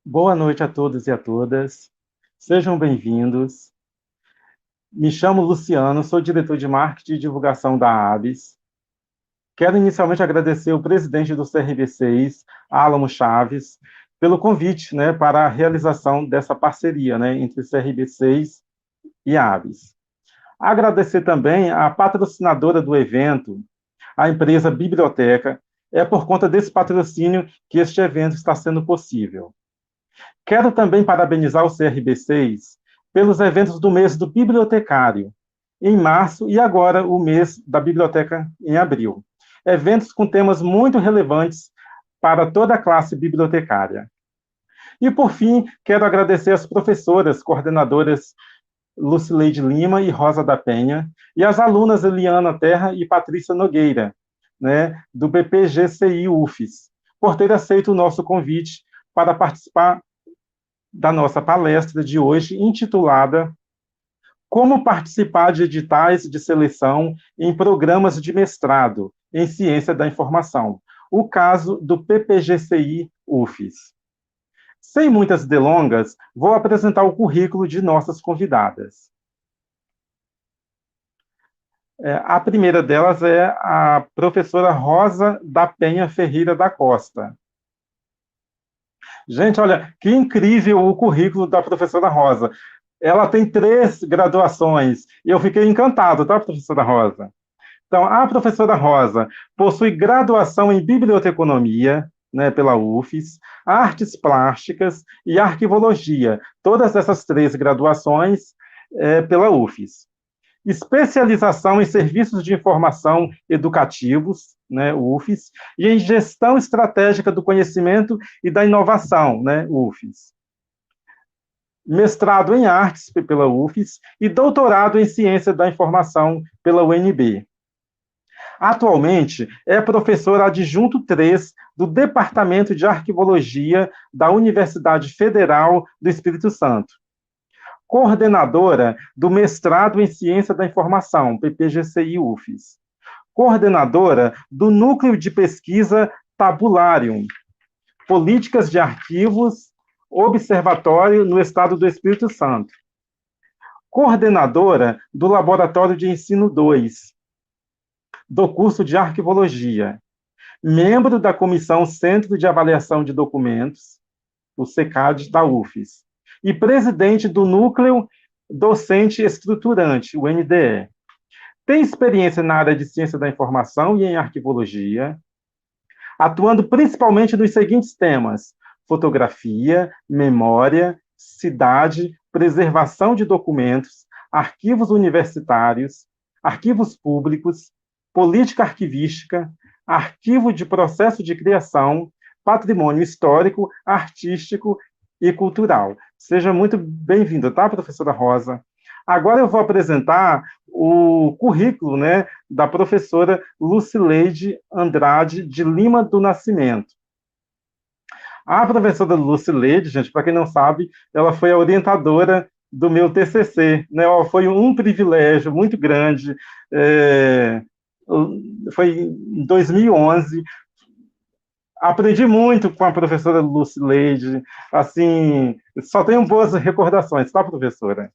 Boa noite a todos e a todas. Sejam bem-vindos. Me chamo Luciano, sou diretor de marketing e divulgação da ABS. Quero inicialmente agradecer o presidente do CRB6, Álamo Chaves, pelo convite, para a realização dessa parceria, entre CRB6 e ABS. Agradecer também à patrocinadora do evento, a empresa Biblioteca. É por conta desse patrocínio que este evento está sendo possível. Quero também parabenizar o CRB6 pelos eventos do mês do bibliotecário, em março, e agora o mês da biblioteca em abril. Eventos com temas muito relevantes para toda a classe bibliotecária. E, por fim, quero agradecer às professoras coordenadoras Lucileide Lima e Rosa da Penha, e às alunas Eliana Terra e Patrícia Nogueira, do BPGCI UFES, por ter aceito o nosso convite para participar da nossa palestra de hoje, intitulada Como participar de editais de seleção em programas de mestrado em Ciência da Informação, o caso do PPGCI UFES. Sem muitas delongas, vou apresentar o currículo de nossas convidadas. A primeira delas é a professora Rosa da Penha Ferreira da Costa. Gente, olha, que incrível o currículo da professora Rosa. Ela tem 3 graduações, e eu fiquei encantado, tá, professora Rosa? Então, a professora Rosa possui graduação em biblioteconomia, né, pela UFES, artes plásticas e arquivologia, todas essas três graduações pela UFES. Especialização em serviços de informação educativos, né, UFES, e em gestão estratégica do conhecimento e da inovação, né, UFES. Mestrado em artes pela UFES e doutorado em ciência da informação pela UNB. Atualmente, é professora adjunto 3 do Departamento de Arquivologia da Universidade Federal do Espírito Santo. Coordenadora do Mestrado em Ciência da Informação, PPGCI-UFES. Coordenadora do Núcleo de Pesquisa Tabularium, Políticas de Arquivos, Observatório no Estado do Espírito Santo. Coordenadora do Laboratório de Ensino 2, do curso de Arquivologia, membro da Comissão Centro de Avaliação de Documentos, o CECAD da UFES, e presidente do Núcleo Docente Estruturante, o NDE. Tem experiência na área de Ciência da Informação e em Arquivologia, atuando principalmente nos seguintes temas: fotografia, memória, cidade, preservação de documentos, arquivos universitários, arquivos públicos, política arquivística, arquivo de processo de criação, patrimônio histórico, artístico e cultural. Seja muito bem-vinda, tá, professora Rosa? Agora eu vou apresentar o currículo, né, da professora Lucileide Andrade de Lima do Nascimento. A professora Lucileide, gente, para quem não sabe, ela foi a orientadora do meu TCC, né? Foi um privilégio muito grande. Foi em 2011. Aprendi muito com a professora Lucileide, assim, só tenho boas recordações, tá, professora?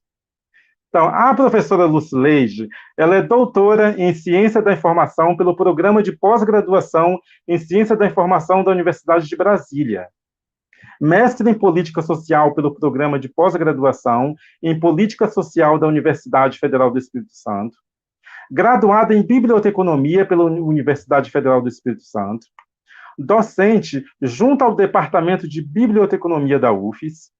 Então, a professora Lucileide, ela é doutora em Ciência da Informação pelo Programa de Pós-Graduação em Ciência da Informação da Universidade de Brasília. Mestre em Política Social pelo Programa de Pós-Graduação em Política Social da Universidade Federal do Espírito Santo. Graduada em Biblioteconomia pela Universidade Federal do Espírito Santo. Docente junto ao Departamento de Biblioteconomia da UFES.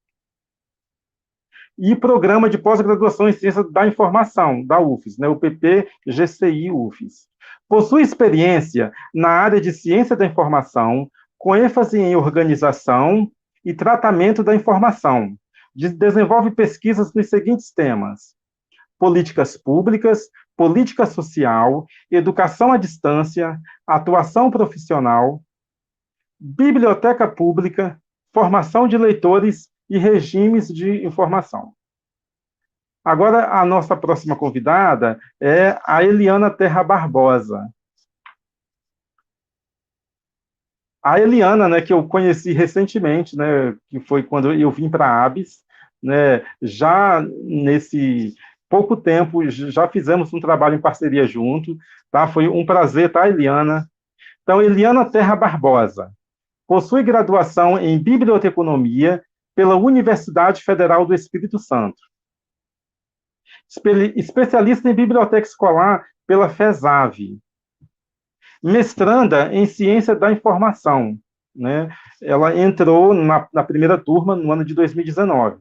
E Programa de Pós-Graduação em Ciência da Informação, da UFES, né, o PPGCI-UFES. Possui experiência na área de Ciência da Informação, com ênfase em organização e tratamento da informação. Desenvolve pesquisas nos seguintes temas: políticas públicas, política social, educação à distância, atuação profissional, biblioteca pública, formação de leitores e regimes de informação. Agora, a nossa próxima convidada é a Eliana Terra Barbosa. A Eliana, né, que eu conheci recentemente, né, que foi quando eu vim para a ABS, né, já nesse pouco tempo, já fizemos um trabalho em parceria junto, tá? Foi um prazer, tá, Eliana? Então, Eliana Terra Barbosa possui graduação em Biblioteconomia pela Universidade Federal do Espírito Santo. Especialista em Biblioteca Escolar pela FESAV. Mestranda em Ciência da Informação, né? Ela entrou na primeira turma no ano de 2019.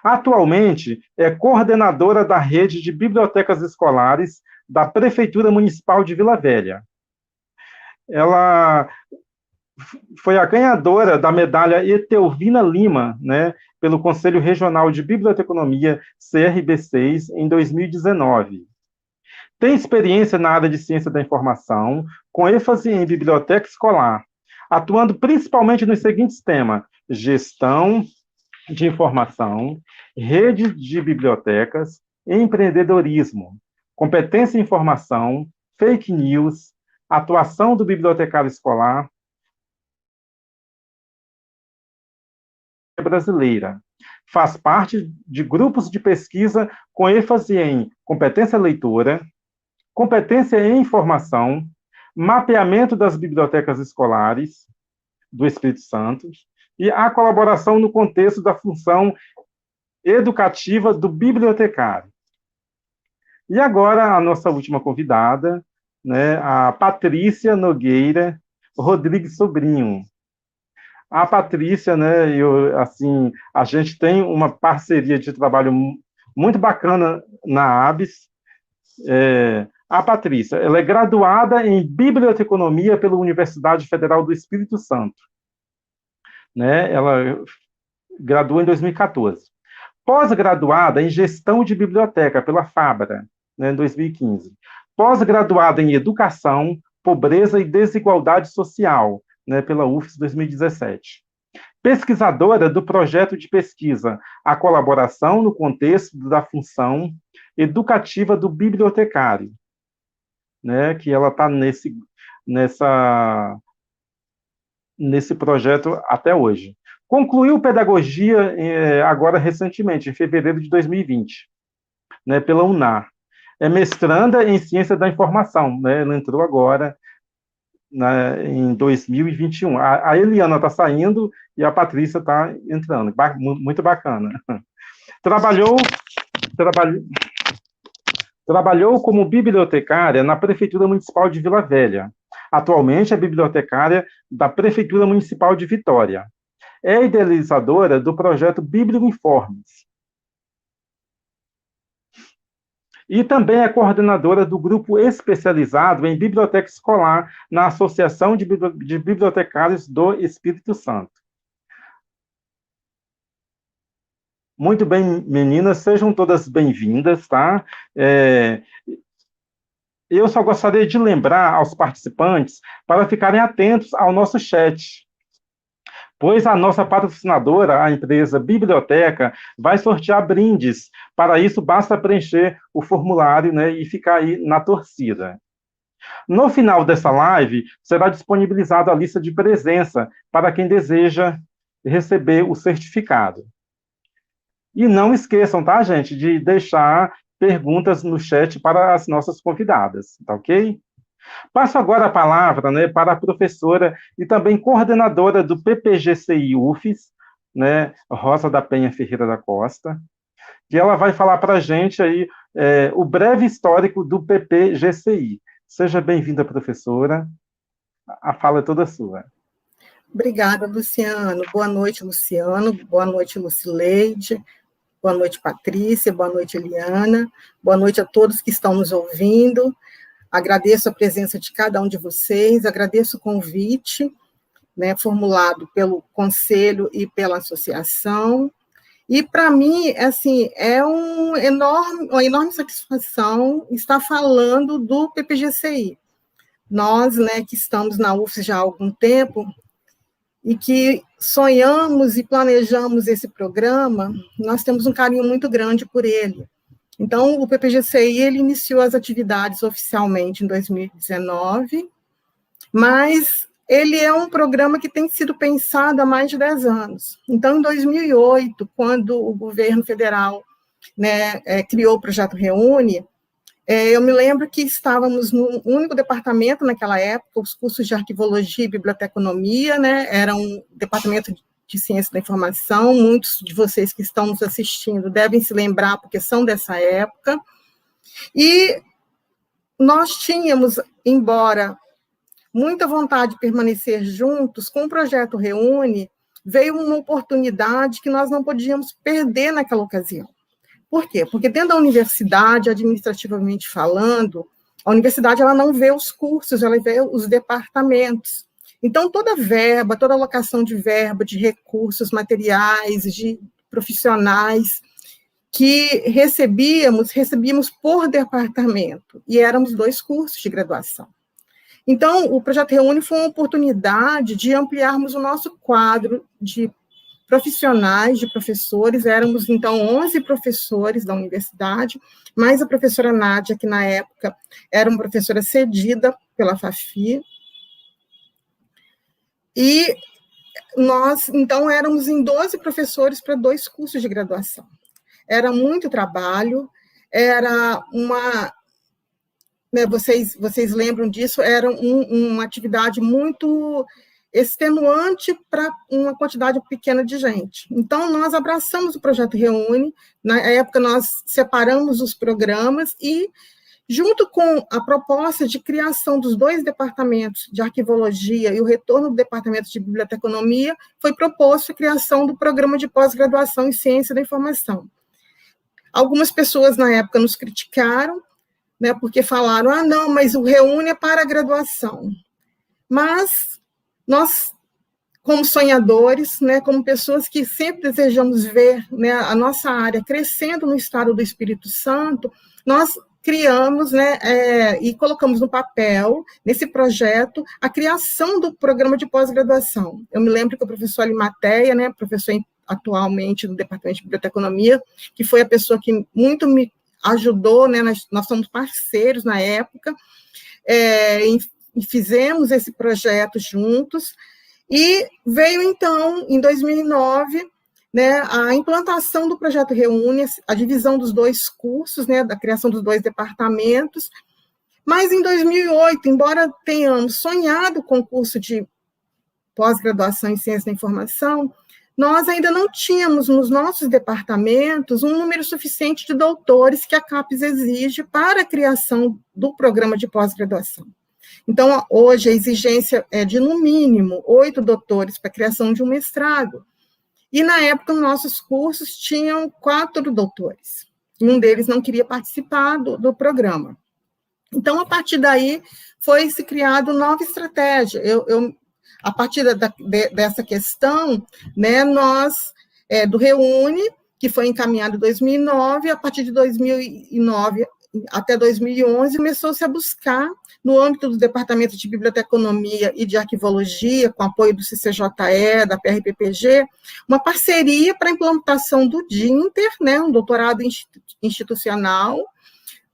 Atualmente, é coordenadora da rede de bibliotecas escolares da Prefeitura Municipal de Vila Velha. Ela foi a ganhadora da medalha Etelvina Lima, né, pelo Conselho Regional de Biblioteconomia, CRB6, em 2019. Tem experiência na área de Ciência da Informação, com ênfase em biblioteca escolar, atuando principalmente nos seguintes temas: gestão de informação, rede de bibliotecas, empreendedorismo, competência em informação, fake news, atuação do bibliotecário escolar brasileira. Faz parte de grupos de pesquisa com ênfase em competência leitora, competência em informação, mapeamento das bibliotecas escolares do Espírito Santo e a colaboração no contexto da função educativa do bibliotecário. E agora, a nossa última convidada, né, a Patrícia Nogueira Rodrigues Sobrinho. A Patrícia, né, assim, a gente tem uma parceria de trabalho muito bacana na ABS. A Patrícia, ela é graduada em Biblioteconomia pela Universidade Federal do Espírito Santo, né? Ela graduou em 2014. Pós-graduada em Gestão de Biblioteca pela Fabra, né, em 2015. Pós-graduada em Educação, Pobreza e Desigualdade Social, né, pela UFES 2017. Pesquisadora do projeto de pesquisa A Colaboração no Contexto da Função Educativa do Bibliotecário, né, que ela está nesse projeto até hoje. Concluiu pedagogia agora recentemente, em fevereiro de 2020, né, pela UNAR. É mestranda em Ciência da Informação, né, ela entrou agora em 2021. A Eliana está saindo e a Patrícia está entrando. Muito bacana. Trabalhou como bibliotecária na Prefeitura Municipal de Vila Velha. Atualmente é bibliotecária da Prefeitura Municipal de Vitória. É idealizadora do projeto Bíblio Informes. E também é coordenadora do grupo especializado em biblioteca escolar na Associação de Bibliotecários do Espírito Santo. Muito bem, meninas, sejam todas bem-vindas, tá? Eu só gostaria de lembrar aos participantes para ficarem atentos ao nosso chat, pois a nossa patrocinadora, a empresa Biblioteca, vai sortear brindes. Para isso, basta preencher o formulário, né, e ficar aí na torcida. No final dessa live, será disponibilizada a lista de presença para quem deseja receber o certificado. E não esqueçam, tá, gente, de deixar perguntas no chat para as nossas convidadas, tá ok? Passo agora a palavra, né, para a professora e também coordenadora do PPGCI UFES, né, Rosa da Penha Ferreira da Costa, que ela vai falar para a gente aí o breve histórico do PPGCI. Seja bem-vinda, professora. A fala é toda sua. Obrigada, Luciano. Boa noite, Luciano. Boa noite, Lucileide. Boa noite, Patrícia. Boa noite, Eliana. Boa noite a todos que estão nos ouvindo. Agradeço a presença de cada um de vocês, agradeço o convite, né, formulado pelo Conselho e pela Associação. E, para mim, assim, é uma enorme satisfação estar falando do PPGCI. Nós, né, que estamos na UFES já há algum tempo, e que sonhamos e planejamos esse programa, nós temos um carinho muito grande por ele. Então, o PPGCI, ele iniciou as atividades oficialmente em 2019, mas ele é um programa que tem sido pensado há mais de 10 anos. Então, em 2008, quando o governo federal, né, criou o Projeto Reúne, eu me lembro que estávamos no único departamento naquela época, os cursos de arquivologia e biblioteconomia, né, era um departamento de ciência da informação, muitos de vocês que estão nos assistindo devem se lembrar, porque são dessa época, e nós tínhamos, embora muita vontade de permanecer juntos, com o Projeto Reúne, veio uma oportunidade que nós não podíamos perder naquela ocasião. Por quê? Porque dentro da universidade, administrativamente falando, a universidade ela não vê os cursos, ela vê os departamentos. Então, toda verba, toda alocação de verba, de recursos materiais, de profissionais que recebíamos por departamento, e éramos 2 cursos de graduação. Então, o Projeto Reúne foi uma oportunidade de ampliarmos o nosso quadro de profissionais, de professores, éramos, então, 11 professores da universidade, mais a professora Nádia, que, na época, era uma professora cedida pela FAFI, e nós, então, éramos em 12 professores para 2 cursos de graduação. Era muito trabalho, era uma... Né, vocês lembram disso, era uma atividade muito extenuante para uma quantidade pequena de gente. Então, nós abraçamos o Projeto Reúne, na época nós separamos os programas e junto com a proposta de criação dos 2 departamentos de arquivologia e o retorno do departamento de biblioteconomia, foi proposta a criação do programa de pós-graduação em ciência da informação. Algumas pessoas na época nos criticaram, né, porque falaram, não, mas o Reúne é para a graduação. Mas nós, como sonhadores, né, como pessoas que sempre desejamos ver, né, a nossa área crescendo no estado do Espírito Santo, nós criamos, né, e colocamos no papel, nesse projeto, a criação do programa de pós-graduação. Eu me lembro que o professor Alimateia, né, professor atualmente no Departamento de Biblioteconomia, que foi a pessoa que muito me ajudou, né, nós somos parceiros na época, e fizemos esse projeto juntos, e veio, então, em 2009, né, a implantação do projeto Reúne, a divisão dos 2 cursos, né, da criação dos 2 departamentos, mas em 2008, embora tenhamos sonhado com o curso de pós-graduação em Ciência da Informação, nós ainda não tínhamos nos nossos departamentos um número suficiente de doutores que a CAPES exige para a criação do programa de pós-graduação. Então, hoje, a exigência é de, no mínimo, 8 doutores para a criação de um mestrado. E, na época, os nossos cursos tinham 4 doutores. Um deles não queria participar do programa. Então, a partir daí, foi se criada nova estratégia. A partir dessa questão, né, nós, do Reúne, que foi encaminhado em 2009, a partir de 2009 até 2011, começou-se a buscar, no âmbito do Departamento de Biblioteconomia e de Arquivologia, com apoio do CCJE, da PRPPG, uma parceria para a implantação do DINTER, né, um doutorado institucional,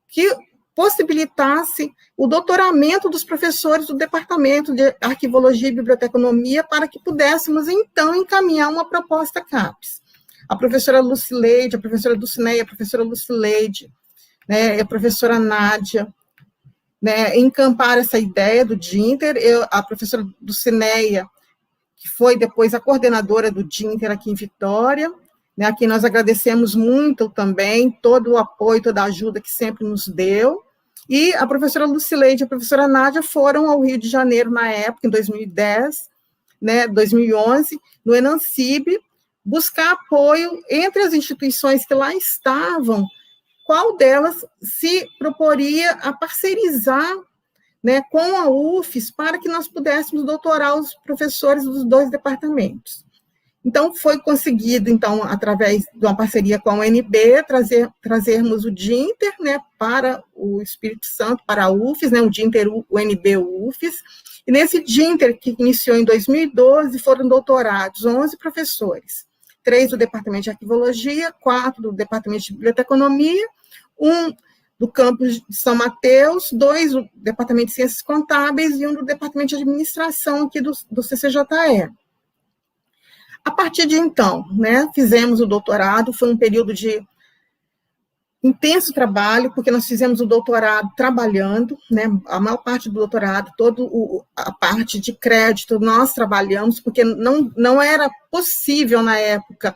que possibilitasse o doutoramento dos professores do Departamento de Arquivologia e Biblioteconomia para que pudéssemos, então, encaminhar uma proposta CAPES. A professora Lucileide, a professora Dulcineia, a professora Lucileide, né, a professora Nádia, né, encamparam essa ideia do DINTER, a professora Dulcineia, que foi depois a coordenadora do DINTER aqui em Vitória, né, a quem nós agradecemos muito também, todo o apoio, toda a ajuda que sempre nos deu, e a professora Lucileide e a professora Nádia foram ao Rio de Janeiro na época, em 2010, né, 2011, no Enancib, buscar apoio entre as instituições que lá estavam, qual delas se proporia a parceirizar, né, com a UFES para que nós pudéssemos doutorar os professores dos 2 departamentos. Então, foi conseguido, então, através de uma parceria com a UNB, trazermos o DINTER, né, para o Espírito Santo, para a UFES, né, o DINTER UNB-UFES, e nesse DINTER, que iniciou em 2012, foram doutorados 11 professores, 3 do Departamento de Arquivologia, 4 do Departamento de Biblioteconomia, 1 do campus de São Mateus, 2 do Departamento de Ciências Contábeis e 1 do Departamento de Administração aqui do CCJE. A partir de então, né, fizemos o doutorado, foi um período de intenso trabalho, porque nós fizemos o doutorado trabalhando, né, a maior parte do doutorado, toda a parte de crédito, nós trabalhamos, porque não era possível, na época,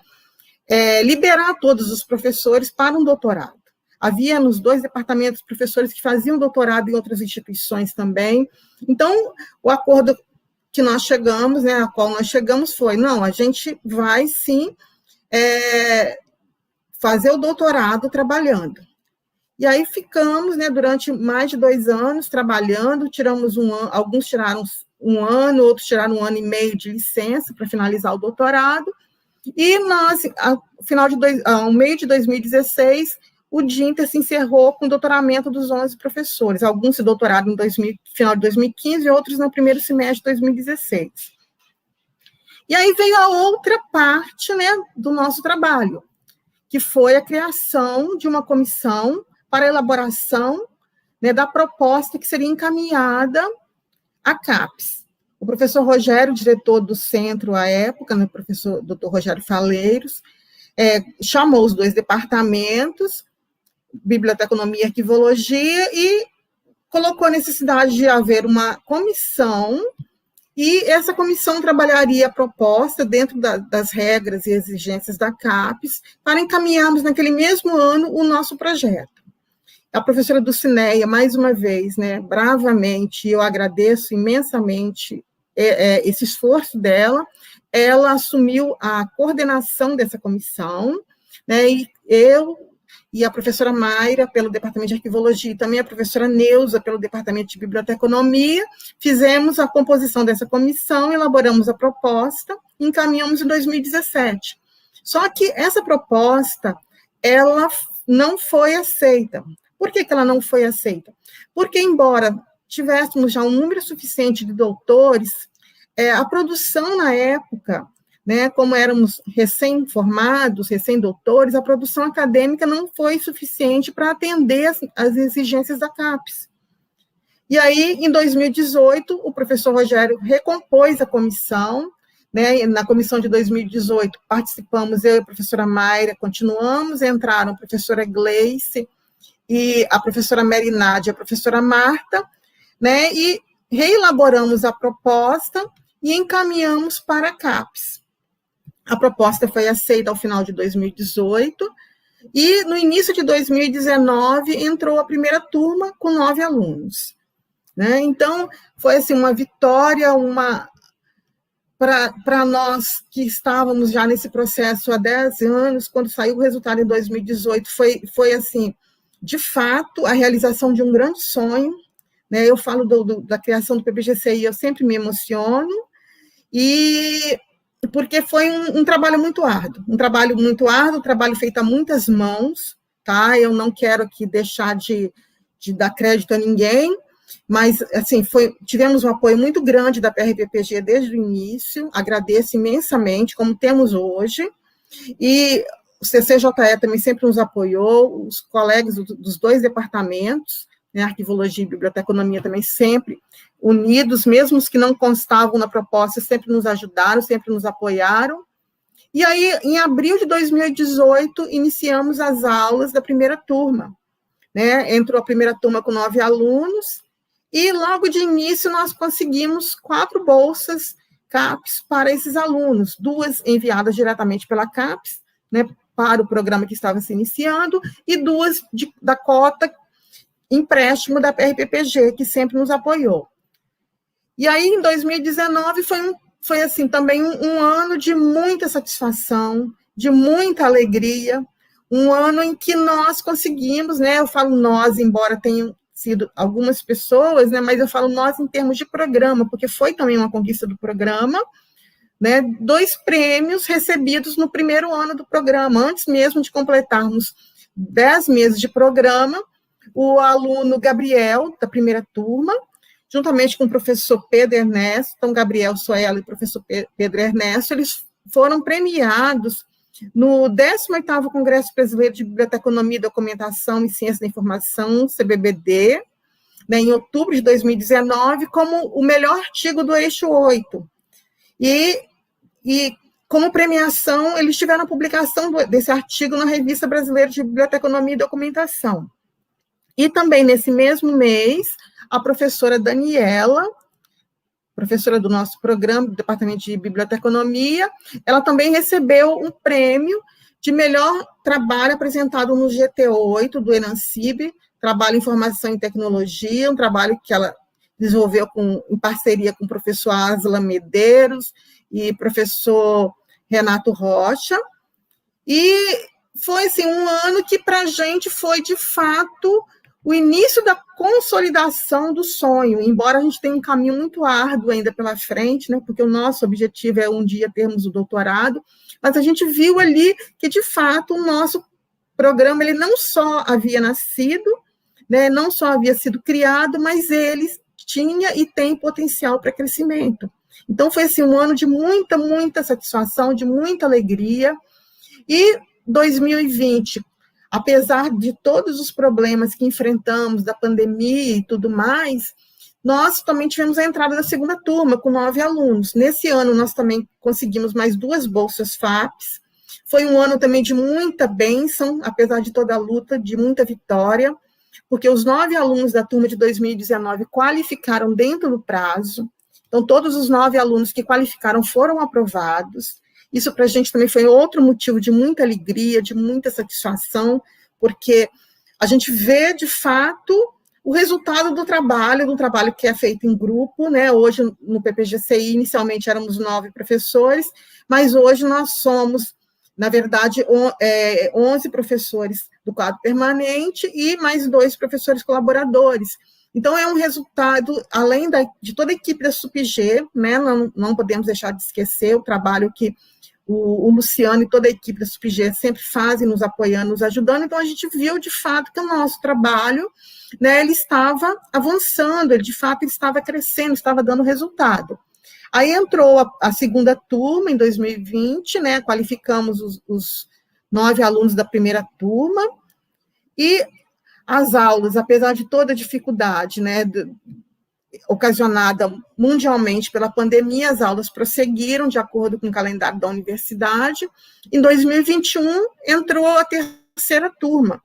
liberar todos os professores para um doutorado. Havia nos 2 departamentos professores que faziam doutorado em outras instituições também. Então, o acordo que nós chegamos, né, a qual nós chegamos foi, não, a gente vai sim fazer o doutorado trabalhando. E aí ficamos, né, durante mais de 2 anos trabalhando, tiramos alguns tiraram 1 ano, outros tiraram 1 ano e meio de licença para finalizar o doutorado, e nós, ao meio de 2016, o DINTER se encerrou com o doutoramento dos 11 professores, alguns se doutoraram no final de 2015 e outros no primeiro semestre de 2016. E aí veio a outra parte, né, do nosso trabalho, que foi a criação de uma comissão para a elaboração, né, da proposta que seria encaminhada à CAPES. O professor Rogério, diretor do centro à época, né, o professor Dr. Rogério Faleiros, chamou os 2 departamentos, Biblioteconomia e Arquivologia, e colocou a necessidade de haver uma comissão, e essa comissão trabalharia a proposta dentro das regras e exigências da CAPES para encaminharmos naquele mesmo ano o nosso projeto. A professora Dulcineia, mais uma vez, né, bravamente, eu agradeço imensamente esse esforço dela, ela assumiu a coordenação dessa comissão, né, e eu e a professora Mayra, pelo Departamento de Arquivologia, e também a professora Neuza, pelo Departamento de Biblioteconomia, fizemos a composição dessa comissão, elaboramos a proposta e encaminhamos em 2017. Só que essa proposta, ela não foi aceita. Por que ela não foi aceita? Porque, embora tivéssemos já um número suficiente de doutores, a produção na época, né, como éramos recém-formados, recém-doutores, a produção acadêmica não foi suficiente para atender as exigências da CAPES. E aí, em 2018, o professor Rogério recompôs a comissão, né, na comissão de 2018 participamos eu e a professora Mayra, continuamos, entraram a professora Gleice e a professora Merinádia e a professora Marta, né, e reelaboramos a proposta e encaminhamos para a CAPES. A proposta foi aceita ao final de 2018, e no início de 2019 entrou a primeira turma com 9 alunos. Né? Então, foi assim, uma vitória, para nós que estávamos já nesse processo há 10 anos, quando saiu o resultado em 2018, foi assim, de fato, a realização de um grande sonho. Né? Eu falo da criação do PBGCI, eu sempre me emociono, e porque foi um trabalho muito árduo, um trabalho feito a muitas mãos, tá? Eu não quero aqui deixar de dar crédito a ninguém, mas, assim, tivemos um apoio muito grande da PRPPG desde o início, agradeço imensamente, como temos hoje, e o CCJE também sempre nos apoiou, os colegas dos 2 departamentos, né, Arquivologia e Biblioteconomia também sempre unidos, mesmo os que não constavam na proposta, sempre nos ajudaram, sempre nos apoiaram. E aí, em abril de 2018, iniciamos as aulas da primeira turma. Né? Entrou a primeira turma com 9 alunos, e logo de início nós conseguimos 4 bolsas CAPES para esses alunos, 2 enviadas diretamente pela CAPES, né, para o programa que estava se iniciando, e 2 da cota empréstimo da PRPPG, que sempre nos apoiou. E aí, em 2019, foi assim, também um ano de muita satisfação, de muita alegria, um ano em que nós conseguimos, né, eu falo nós, embora tenham sido algumas pessoas, né, mas eu falo nós em termos de programa, porque foi também uma conquista do programa, né, 2 prêmios recebidos no primeiro ano do programa, antes mesmo de completarmos 10 meses de programa. O aluno Gabriel, da primeira turma, juntamente com o professor Pedro Ernesto, então Gabriel Soela e o professor Pedro Ernesto, eles foram premiados no 18º Congresso Brasileiro de Biblioteconomia, Documentação e Ciência da Informação, CBBD, né, em outubro de 2019, como o melhor artigo do eixo 8. E como premiação, eles tiveram a publicação desse artigo na Revista Brasileira de Biblioteconomia e Documentação. E também, nesse mesmo mês, a professora Daniela, professora do nosso programa, do Departamento de Biblioteconomia, ela também recebeu um prêmio de melhor trabalho apresentado no GT8 do Enancib, Trabalho em Informação e Tecnologia, um trabalho que ela desenvolveu em parceria com o professor Aslan Medeiros e professor Renato Rocha. E foi assim, um ano que, para a gente, foi, de fato, o início da consolidação do sonho, embora a gente tenha um caminho muito árduo ainda pela frente, né, porque o nosso objetivo é um dia termos o doutorado, mas a gente viu ali que, de fato, o nosso programa ele não só havia nascido, né, não só havia sido criado, mas ele tinha e tem potencial para crescimento. Então, foi assim, um ano de muita, muita satisfação, de muita alegria, e 2020, apesar de todos os problemas que enfrentamos, da pandemia e tudo mais, nós também tivemos a entrada da segunda turma, com 9 alunos. Nesse ano, nós também conseguimos mais 2 bolsas FAPES. Foi um ano também de muita bênção, apesar de toda a luta, de muita vitória, porque os 9 alunos da turma de 2019 qualificaram dentro do prazo. Então, todos os 9 alunos que qualificaram foram aprovados. Isso para a gente também foi outro motivo de muita alegria, de muita satisfação, porque a gente vê, de fato, o resultado do trabalho que é feito em grupo, né? Hoje, no PPGCI, inicialmente éramos 9 professores, mas hoje nós somos, na verdade, 11 professores do quadro permanente e mais 2 professores colaboradores. Então, é um resultado, além de toda a equipe da SUPG, né? Não podemos deixar de esquecer o trabalho que o Luciano e toda a equipe da SUPG sempre fazem, nos apoiando, nos ajudando. Então, a gente viu, de fato, que o nosso trabalho, né, ele estava avançando, ele, de fato, ele estava crescendo, estava dando resultado. Aí entrou a segunda turma, em 2020, né, qualificamos os 9 alunos da primeira turma, e as aulas, apesar de toda a dificuldade, né, ocasionada mundialmente pela pandemia, as aulas prosseguiram de acordo com o calendário da universidade. Em 2021, entrou a terceira turma,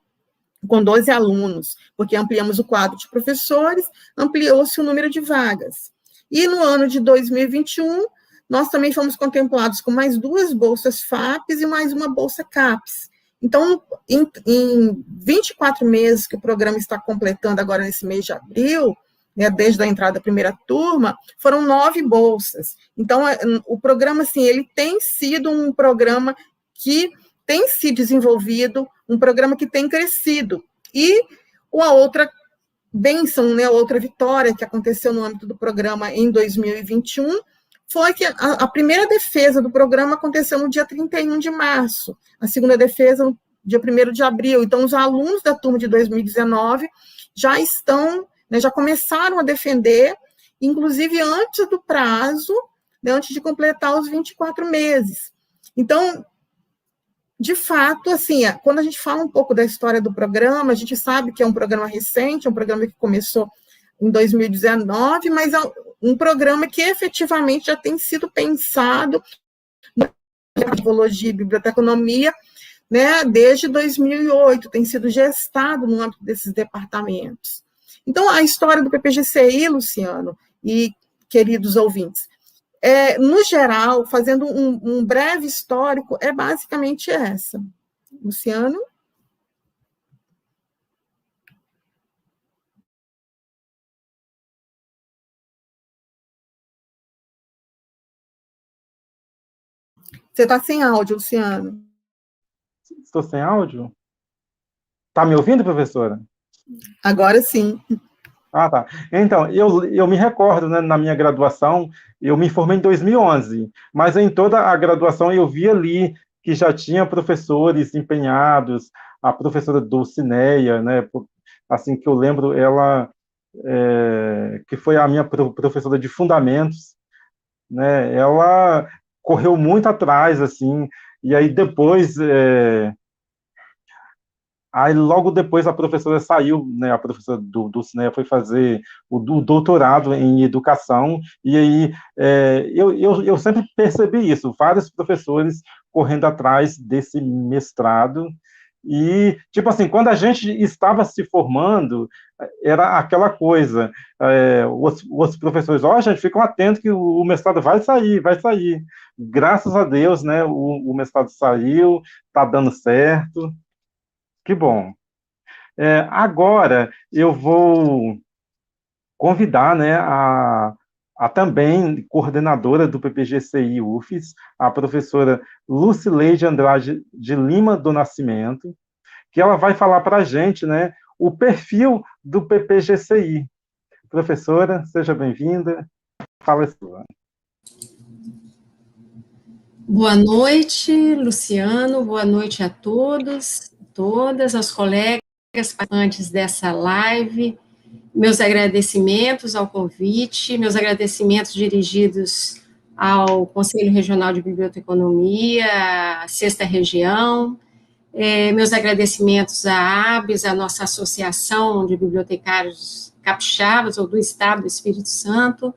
com 12 alunos, porque ampliamos o quadro de professores, ampliou-se o número de vagas. E no ano de 2021, nós também fomos contemplados com mais 2 bolsas FAPES e mais uma bolsa CAPES. Então, em 24 meses que o programa está completando agora nesse mês de abril, né, desde a entrada da primeira turma, foram 9 bolsas. Então, o programa, assim, ele tem sido um programa que tem se desenvolvido, um programa que tem crescido. E a outra bênção, né, a outra vitória que aconteceu no âmbito do programa em 2021, foi que a primeira defesa do programa aconteceu no dia 31 de março, a segunda defesa no dia 1º de abril. Então, os alunos da turma de 2019 já estão, né, já começaram a defender, inclusive antes do prazo, né, antes de completar os 24 meses. Então, de fato, assim, quando a gente fala um pouco da história do programa, a gente sabe que é um programa recente, é um programa que começou em 2019, mas é um programa que efetivamente já tem sido pensado na biologia e biblioteconomia, né, desde 2008, tem sido gestado no âmbito desses departamentos. Então, a história do PPGCI, Luciano, e queridos ouvintes, no geral, fazendo um breve histórico, é basicamente essa. Luciano? Você está sem áudio, Luciano. Estou sem áudio? Está me ouvindo, professora? Agora sim. Ah, tá. Então, eu me recordo, né, na minha graduação, eu me formei em 2011, mas em toda a graduação eu vi ali que já tinha professores empenhados, a professora Dulcineia, né, assim que eu lembro, ela, que foi a minha professora de fundamentos, né, ela correu muito atrás, assim, e aí depois... Aí, logo depois, a professora saiu, né, a professora do Cineia foi fazer o doutorado em educação, e aí eu sempre percebi isso, vários professores correndo atrás desse mestrado, e, tipo assim, quando a gente estava se formando, era aquela coisa, os professores, gente, ficam atentos que o mestrado vai sair, vai sair. Graças a Deus, né, o mestrado saiu, está dando certo, que bom. Agora eu vou convidar, né, a também coordenadora do PPGCI UFES, a professora Lucileide Andrade de Lima do Nascimento, que ela vai falar para a gente, né, o perfil do PPGCI. Professora, seja bem-vinda. Fala sua. Boa noite, Luciano. Boa noite a todos, todas as colegas participantes dessa live. Meus agradecimentos ao convite, meus agradecimentos dirigidos ao Conselho Regional de Biblioteconomia, à Sexta Região, meus agradecimentos à ABES, a nossa Associação de Bibliotecários Capixabas, ou do Estado do Espírito Santo,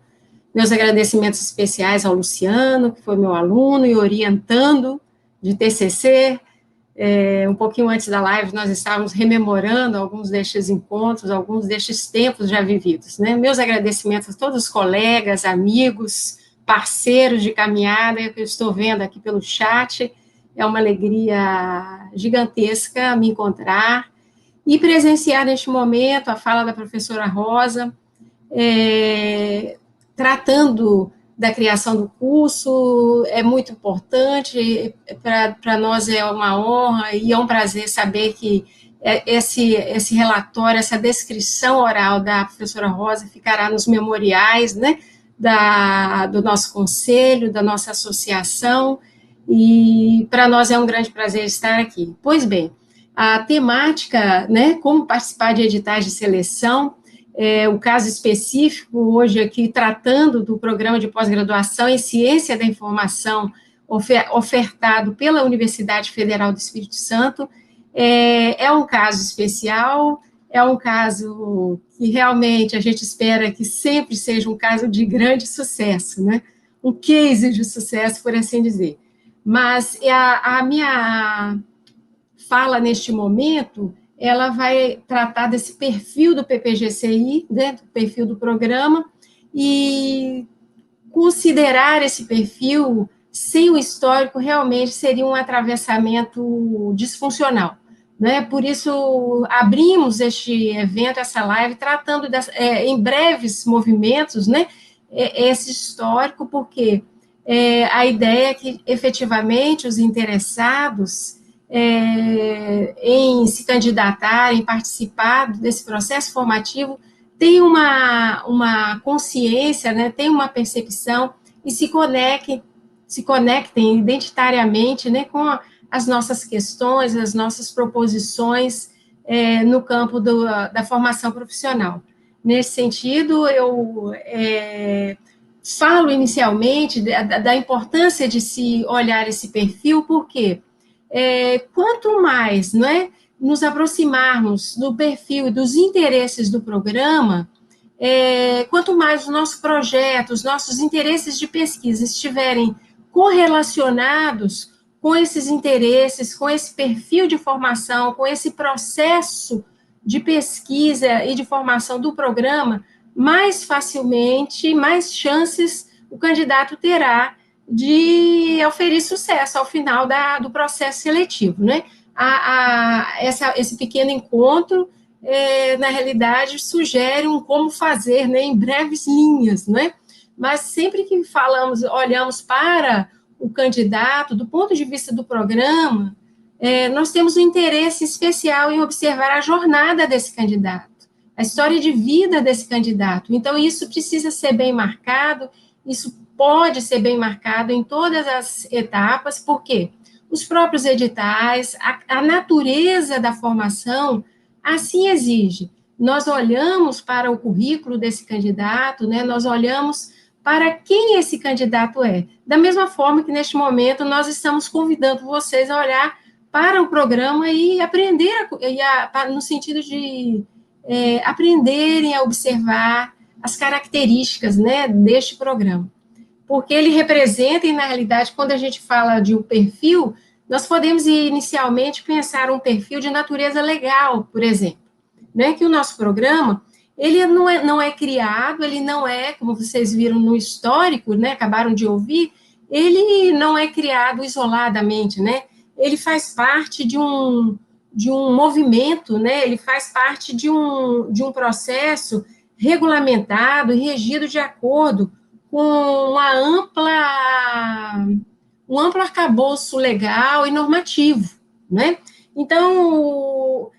meus agradecimentos especiais ao Luciano, que foi meu aluno e orientando de TCC. Um pouquinho antes da live, nós estávamos rememorando alguns destes encontros, alguns destes tempos já vividos, né? Meus agradecimentos a todos os colegas, amigos, parceiros de caminhada, que eu estou vendo aqui pelo chat. É uma alegria gigantesca me encontrar. e presenciar neste momento a fala da professora Rosa, tratando da criação do curso, é muito importante, para nós é uma honra e é um prazer saber que esse relatório, essa descrição oral da professora Rosa ficará nos memoriais, né, do nosso conselho, da nossa associação, e para nós é um grande prazer estar aqui. Pois bem, a temática, né, como participar de editais de seleção, o caso específico hoje aqui, tratando do programa de pós-graduação em Ciência da Informação, ofertado pela Universidade Federal do Espírito Santo, é um caso especial, é um caso que realmente a gente espera que sempre seja um caso de grande sucesso, né? Um case de sucesso, por assim dizer. Mas a minha fala neste momento, ela vai tratar desse perfil do PPGCI, né, do perfil do programa, e considerar esse perfil sem o histórico realmente seria um atravessamento disfuncional. Né? Por isso, abrimos este evento, essa live, tratando em breves movimentos, né, esse histórico, porque a ideia é que, efetivamente, os interessados em se candidatar, em participar desse processo formativo, tem uma consciência, né, tem uma percepção e se conectem identitariamente, né, com as nossas questões, as nossas proposições no campo da formação profissional. Nesse sentido, eu falo inicialmente da importância de se olhar esse perfil, porque quanto mais, não é, nos aproximarmos do perfil e dos interesses do programa, quanto mais o nosso projeto, os nossos interesses de pesquisa estiverem correlacionados com esses interesses, com esse perfil de formação, com esse processo de pesquisa e de formação do programa, mais facilmente, mais chances o candidato terá de oferir sucesso ao final do processo seletivo, né? Esse pequeno encontro, na realidade, sugere um como fazer, né, em breves linhas, né? Mas sempre que olhamos para o candidato, do ponto de vista do programa, nós temos um interesse especial em observar a jornada desse candidato, a história de vida desse candidato. Então, isso precisa ser bem marcado, isso pode ser bem marcado em todas as etapas, porque os próprios editais, a natureza da formação, assim exige. Nós olhamos para o currículo desse candidato, né, nós olhamos para quem esse candidato é. Da mesma forma que, neste momento, nós estamos convidando vocês a olhar para o programa e aprender, no sentido de aprenderem a observar as características, né, deste programa. Porque ele representa, e na realidade, quando a gente fala de um perfil, nós podemos inicialmente pensar um perfil de natureza legal, por exemplo, né, que o nosso programa, ele não é criado, ele não é, como vocês viram no histórico, né, acabaram de ouvir, ele não é criado isoladamente, né, ele faz parte de um movimento, né, ele faz parte de um processo regulamentado e regido de acordo com um amplo arcabouço legal e normativo, né? Então,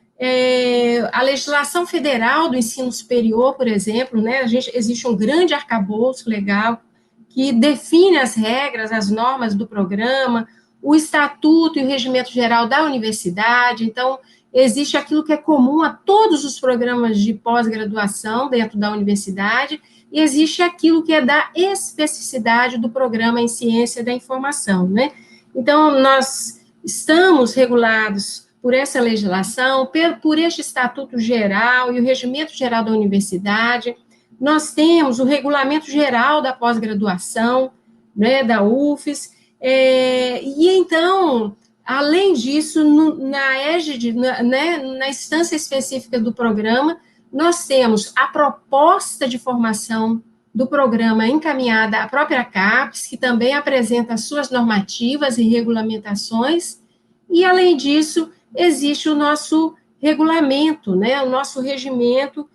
a legislação federal do ensino superior, por exemplo, né, existe um grande arcabouço legal que define as regras, as normas do programa, o estatuto e o regimento geral da universidade. Então, existe aquilo que é comum a todos os programas de pós-graduação dentro da universidade, e existe aquilo que é da especificidade do programa em ciência da informação, né? Então, nós estamos regulados por essa legislação, por este estatuto geral e o regimento geral da universidade. Nós temos o regulamento geral da pós-graduação, né, da UFES, e então, além disso, na instância específica do programa, nós temos a proposta de formação do programa encaminhada à própria CAPES, que também apresenta as suas normativas e regulamentações, e, além disso, existe o nosso regulamento, né, o nosso regimento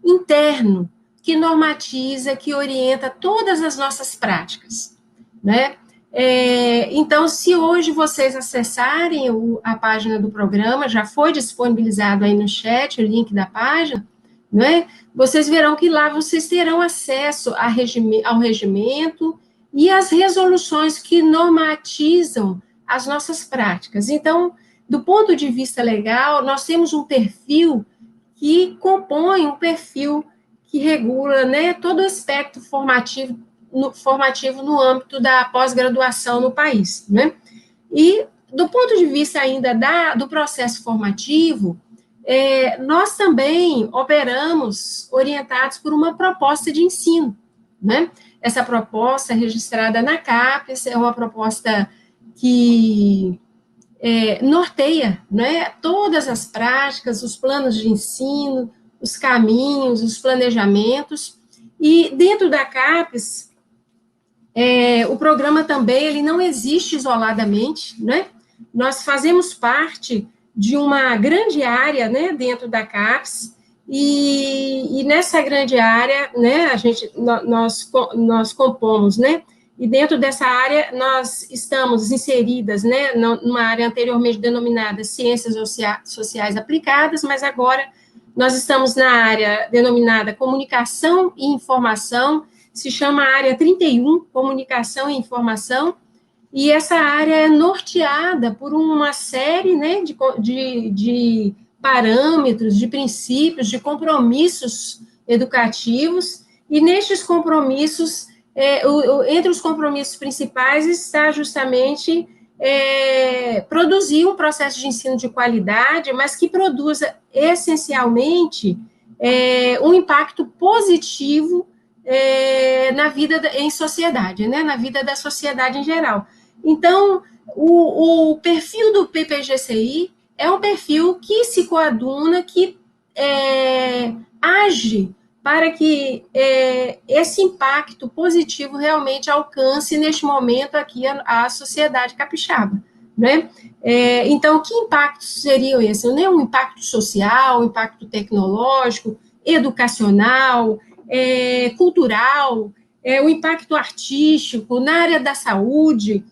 interno, que normatiza, que orienta todas as nossas práticas, né? Então, se hoje vocês acessarem a página do programa, já foi disponibilizado aí no chat o link da página, né? Vocês verão que lá vocês terão acesso ao regimento e às resoluções que normatizam as nossas práticas. Então, do ponto de vista legal, nós temos um perfil que compõe um perfil que regula, né, todo o aspecto formativo no âmbito da pós-graduação no país, né? E, do ponto de vista ainda do processo formativo, nós também operamos orientados por uma proposta de ensino, né? Essa proposta registrada na CAPES é uma proposta que norteia, né, todas as práticas, os planos de ensino, os caminhos, os planejamentos, e dentro da CAPES, o programa também, ele não existe isoladamente, né? Nós fazemos parte de uma grande área, né, dentro da CAPES, e nessa grande área, né, nós compomos, né, e dentro dessa área nós estamos inseridas, né, numa área anteriormente denominada Ciências Sociais Aplicadas, mas agora nós estamos na área denominada Comunicação e Informação, se chama área 31, Comunicação e Informação, e essa área é norteada por uma série, né, de parâmetros, de princípios, de compromissos educativos, e nestes compromissos, entre os compromissos principais está justamente produzir um processo de ensino de qualidade, mas que produza essencialmente um impacto positivo na vida em sociedade, né, na vida da sociedade em geral. Então, o perfil do PPGCI é um perfil que se coaduna, que age para que esse impacto positivo realmente alcance, neste momento, aqui a sociedade capixaba, né? Então, que impactos seriam esses? Né? Um impacto social, um impacto tecnológico, educacional, cultural, o impacto artístico, na área da saúde,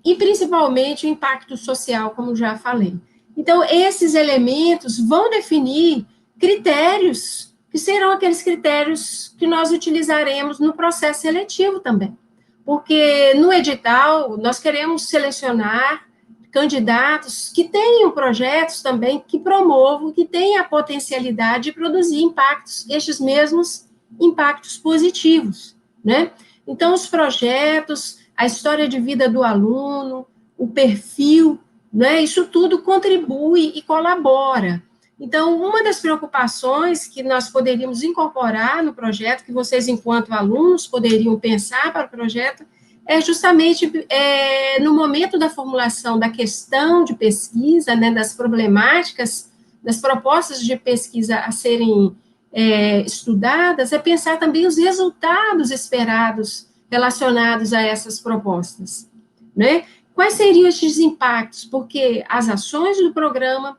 e principalmente o impacto social, como já falei. Então, esses elementos vão definir critérios, que serão aqueles critérios que nós utilizaremos no processo seletivo também. Porque no edital, nós queremos selecionar candidatos que tenham projetos também que promovam, que tenham a potencialidade de produzir impactos, estes mesmos impactos positivos, né? Então, os projetos, a história de vida do aluno, o perfil, né? Isso tudo contribui e colabora. Então, uma das preocupações que nós poderíamos incorporar no projeto, que vocês, enquanto alunos, poderiam pensar para o projeto, é justamente no momento da formulação da questão de pesquisa, né, das problemáticas, das propostas de pesquisa a serem estudadas, é pensar também os resultados esperados relacionados a essas propostas, né? Quais seriam esses impactos? Porque as ações do programa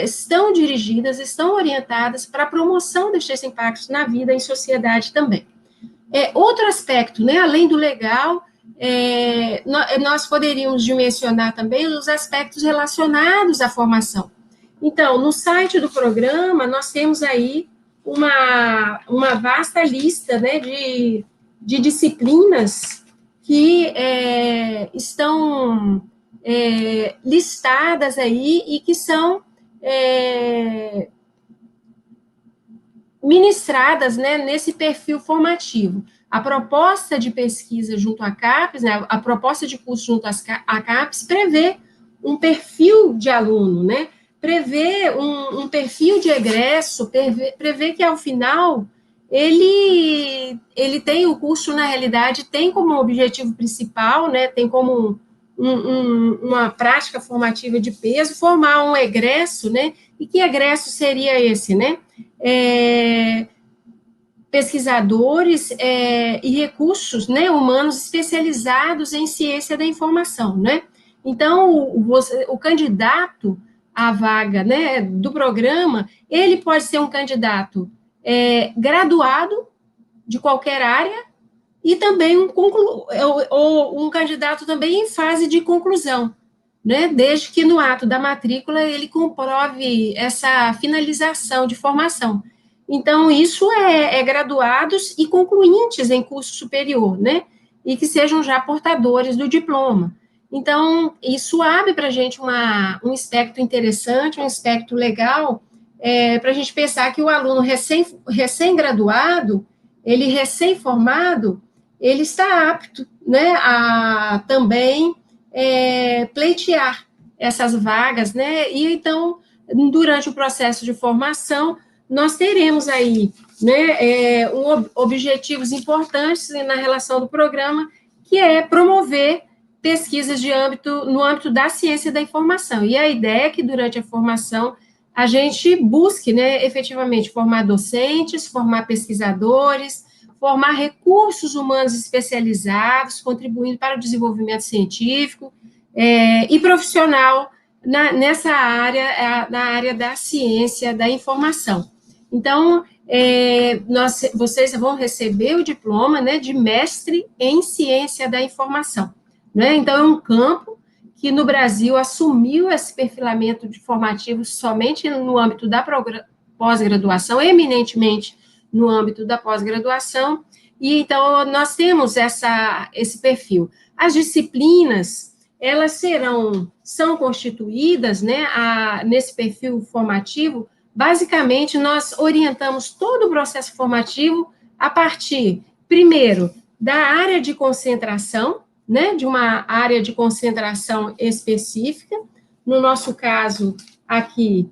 estão dirigidas, estão orientadas para a promoção destes impactos na vida em sociedade também. Outro aspecto, né, além do legal, nós poderíamos dimensionar também os aspectos relacionados à formação. Então, no site do programa, nós temos aí uma vasta lista, né, de disciplinas que estão listadas aí e que são ministradas, né, nesse perfil formativo. A proposta de pesquisa junto à CAPES, né, a proposta de curso junto à CAPES prevê um perfil de aluno, né, prevê um perfil de egresso, prevê que, ao final, ele tem o curso, na realidade, tem como objetivo principal, né, tem como uma prática formativa de peso, formar um egresso, né, e que egresso seria esse, né? Pesquisadores e recursos, né, humanos especializados em ciência da informação, né? Então, o candidato à vaga, né, do programa, ele pode ser um candidato graduado de qualquer área e também um candidato também em fase de conclusão, né, desde que no ato da matrícula ele comprove essa finalização de formação. Então, isso é graduados e concluintes em curso superior, né, e que sejam já portadores do diploma. Então, isso abre para a gente um espectro interessante, um espectro legal, para a gente pensar que o aluno recém-graduado, ele recém-formado, ele está apto, né, a também pleitear essas vagas, né, e então, durante o processo de formação, nós teremos aí, né, objetivos importantes na relação do programa, que é promover pesquisas no âmbito da ciência da informação. E a ideia é que, durante a formação, a gente busque, né, efetivamente, formar docentes, formar pesquisadores, formar recursos humanos especializados, contribuindo para o desenvolvimento científico e profissional nessa área, na área da ciência da informação. Então, vocês vão receber o diploma, né, de mestre em ciência da informação, né? Então, é um campo que no Brasil assumiu esse perfilamento de formativo somente no âmbito da pós-graduação, eminentemente no âmbito da pós-graduação, e então nós temos esse perfil. As disciplinas, elas são constituídas, né, nesse perfil formativo. Basicamente, nós orientamos todo o processo formativo a partir, primeiro, da área de concentração, né, de uma área de concentração específica. No nosso caso, aqui,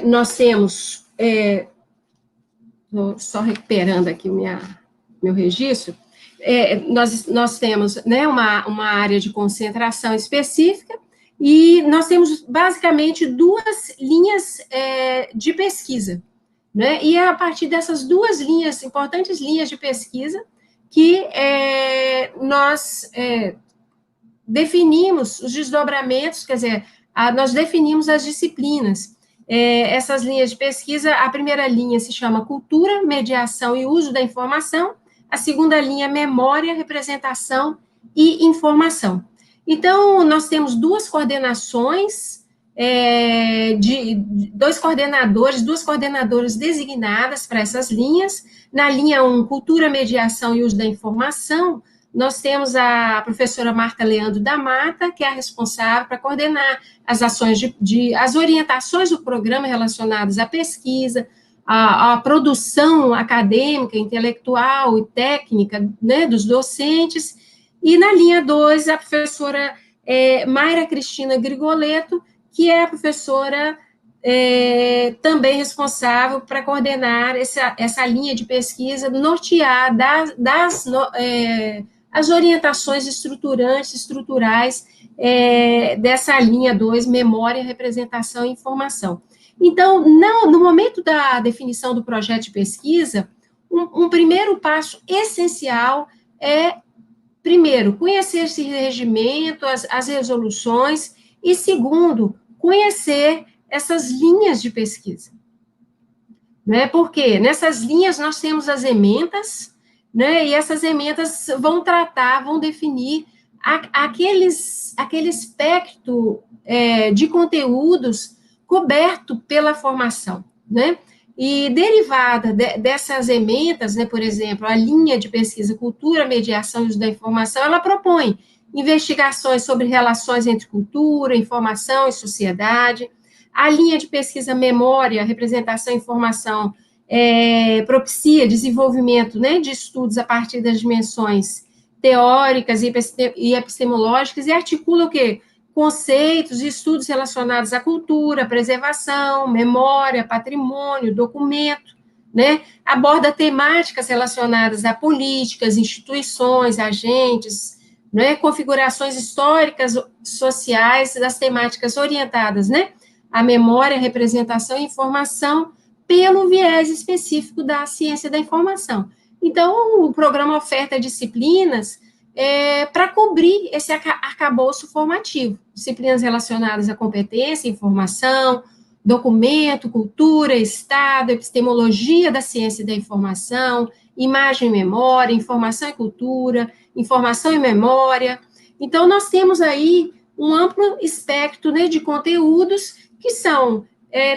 nós temos, só recuperando aqui meu registro, nós temos, né, uma área de concentração específica, e nós temos, basicamente, duas linhas de pesquisa, né? E é a partir dessas duas importantes linhas de pesquisa, que nós definimos os desdobramentos, quer dizer, nós definimos as disciplinas. Essas linhas de pesquisa, a primeira linha se chama Cultura, Mediação e Uso da Informação, a segunda linha, Memória, Representação e Informação. Então, nós temos duas coordenações, duas coordenadoras designadas para essas linhas. Na linha 1, Cultura, Mediação e Uso da Informação, nós temos a professora Marta Leandro da Mata, que é a responsável para coordenar as ações as orientações do programa relacionadas à pesquisa, à produção acadêmica, intelectual e técnica, né, dos docentes. E na linha 2, a professora Mayra Cristina Grigoletto, que é a professora também responsável para coordenar essa linha de pesquisa, nortear as orientações estruturais dessa linha 2, Memória, Representação e Informação. Então, no momento da definição do projeto de pesquisa, um primeiro passo essencial é, primeiro, conhecer esse regimento, as resoluções, e segundo, conhecer essas linhas de pesquisa. Né? Porque nessas linhas nós temos as ementas, né? E essas ementas vão definir aquele espectro de conteúdos coberto pela formação, né? E derivada dessas ementas, né, por exemplo, a linha de pesquisa Cultura, Mediação e Uso da Informação, ela propõe investigações sobre relações entre cultura, informação e sociedade. A linha de pesquisa Memória, Representação e Informação propicia desenvolvimento, né, de estudos a partir das dimensões teóricas e epistemológicas, e articula o quê? Conceitos e estudos relacionados à cultura, preservação, memória, patrimônio, documento, né? Aborda temáticas relacionadas a políticas, instituições, agentes, né? Configurações históricas, sociais, das temáticas orientadas, né? A memória, representação e informação pelo viés específico da ciência da informação. Então, o programa oferta disciplinas para cobrir esse arcabouço formativo. Disciplinas relacionadas à competência, informação, documento, cultura, Estado, epistemologia da ciência e da informação, imagem e memória, informação e cultura, informação e memória. Então, nós temos aí um amplo espectro, né, de conteúdos que são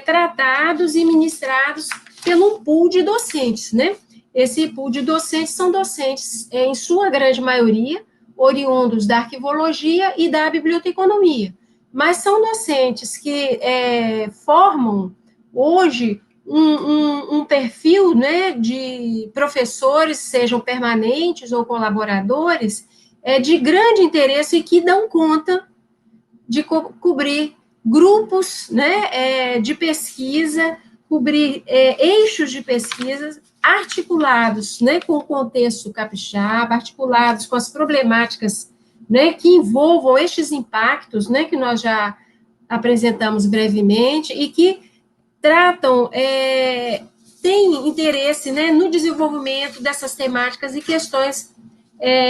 tratados e ministrados pelo pool de docentes, né? Esse pool de docentes são docentes, em sua grande maioria, oriundos da arquivologia e da biblioteconomia, mas são docentes que formam, hoje, um perfil, né, de professores, sejam permanentes ou colaboradores, de grande interesse e que dão conta de cobrir grupos, né, de pesquisa, cobrir eixos de pesquisa articulados, né, com o contexto capixaba, articulados com as problemáticas, né, que envolvam estes impactos, né, que nós já apresentamos brevemente e que tratam, têm interesse, né, no desenvolvimento dessas temáticas e questões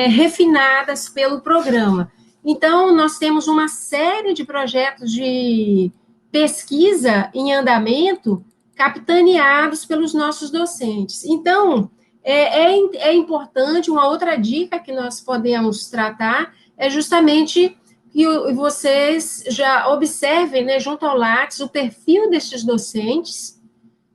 refinadas pelo programa. Então, nós temos uma série de projetos de pesquisa em andamento, capitaneados pelos nossos docentes. Então, é importante, uma outra dica que nós podemos tratar é justamente que vocês já observem, né, junto ao Lattes, o perfil destes docentes,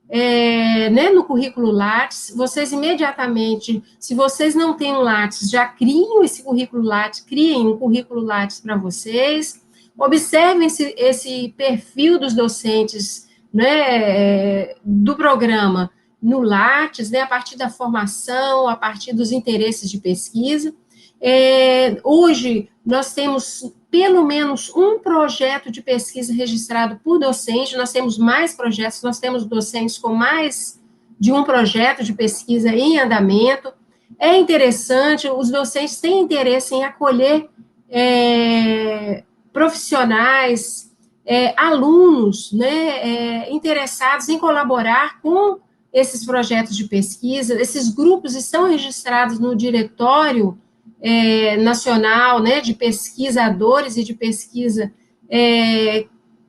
né, no currículo Lattes. Vocês imediatamente, se vocês não têm um Lattes, já criem esse currículo Lattes, criem um currículo Lattes para vocês, observem esse perfil dos docentes, né, do programa no Lattes, né, a partir da formação, a partir dos interesses de pesquisa. Hoje, nós temos pelo menos um projeto de pesquisa registrado por docente, nós temos mais projetos, nós temos docentes com mais de um projeto de pesquisa em andamento. É interessante, os docentes têm interesse em acolher profissionais, alunos, né, interessados em colaborar com esses projetos de pesquisa. Esses grupos estão registrados no diretório nacional, né, de pesquisadores e de pesquisa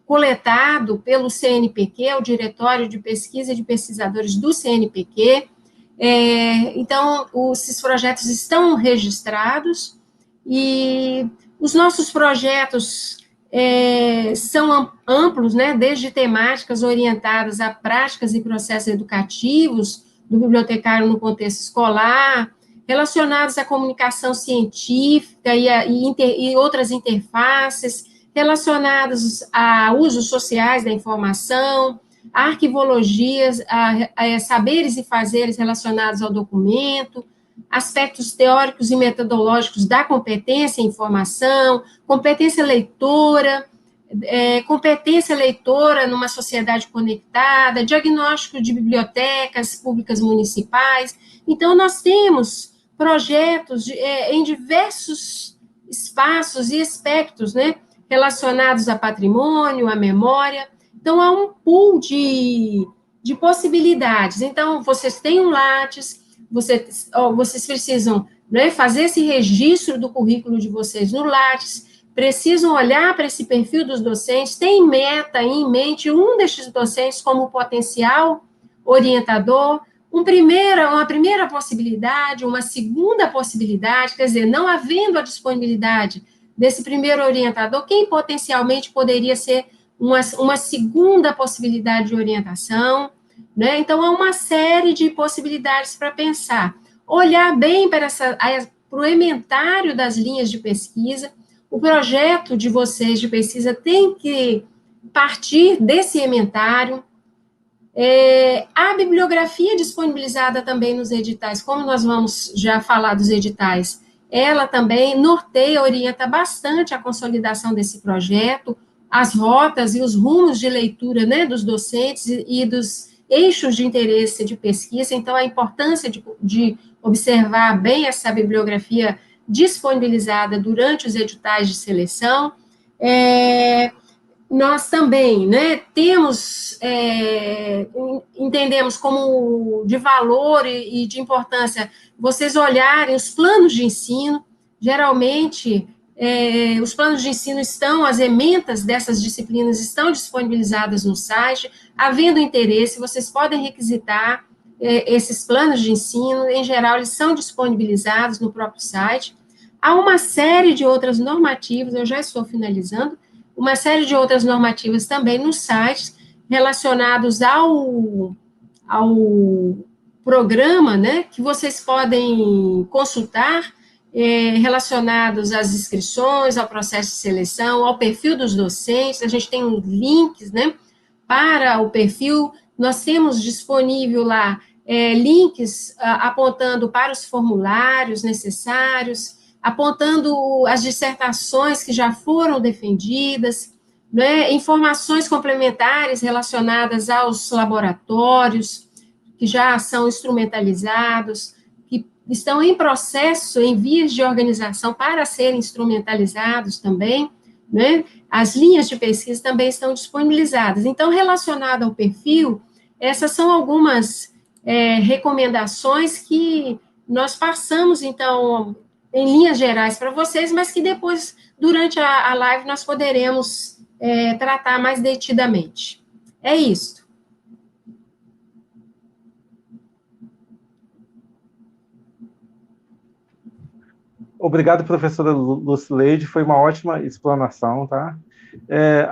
coletado pelo CNPq, o Diretório de Pesquisa e de Pesquisadores do CNPq. Então, esses projetos estão registrados e os nossos projetos são amplos, né, desde temáticas orientadas a práticas e processos educativos do bibliotecário no contexto escolar, relacionados à comunicação científica e outras interfaces, relacionados a usos sociais da informação, a arquivologias, a saberes e fazeres relacionados ao documento, aspectos teóricos e metodológicos da competência em informação, competência leitora numa sociedade conectada, diagnóstico de bibliotecas públicas municipais. Então, nós temos projetos em diversos espaços e aspectos, né, relacionados a patrimônio, à memória. Então, há um pool de possibilidades. Então, vocês têm um Lattes, vocês precisam, né, fazer esse registro do currículo de vocês no Lattes, precisam olhar para esse perfil dos docentes, tem em mente um destes docentes como potencial orientador, uma primeira possibilidade, uma segunda possibilidade, quer dizer, não havendo a disponibilidade desse primeiro orientador, quem potencialmente poderia ser uma segunda possibilidade de orientação, né? Então, há uma série de possibilidades para pensar. Olhar bem para o ementário das linhas de pesquisa. O projeto de vocês de pesquisa tem que partir desse ementário. A bibliografia disponibilizada também nos editais, como nós vamos já falar dos editais, ela também norteia, orienta bastante a consolidação desse projeto, as rotas e os rumos de leitura, né, dos docentes e dos eixos de interesse de pesquisa. Então, a importância de observar bem essa bibliografia disponibilizada durante os editais de seleção. Nós também, né, entendemos como de valor e de importância vocês olharem os planos de ensino geralmente, os planos de ensino as ementas dessas disciplinas estão disponibilizadas no site. Havendo interesse, vocês podem requisitar esses planos de ensino. Em geral, eles são disponibilizados no próprio site. Há uma série de outras normativas, eu já estou finalizando, uma série de outras normativas também nos sites relacionados ao programa, né, que vocês podem consultar, relacionados às inscrições, ao processo de seleção, ao perfil dos docentes. A gente tem links, né, para o perfil. Nós temos disponível lá links apontando para os formulários necessários, apontando as dissertações que já foram defendidas, né, informações complementares relacionadas aos laboratórios, que já são instrumentalizados, que estão em processo, em vias de organização para serem instrumentalizados também, né? As linhas de pesquisa também estão disponibilizadas. Então, relacionado ao perfil, essas são algumas recomendações que nós passamos, então, em linhas gerais para vocês, mas que depois, durante a live, nós poderemos tratar mais detidamente. É isso. Obrigado, professora Lucileide, foi uma ótima explanação, tá?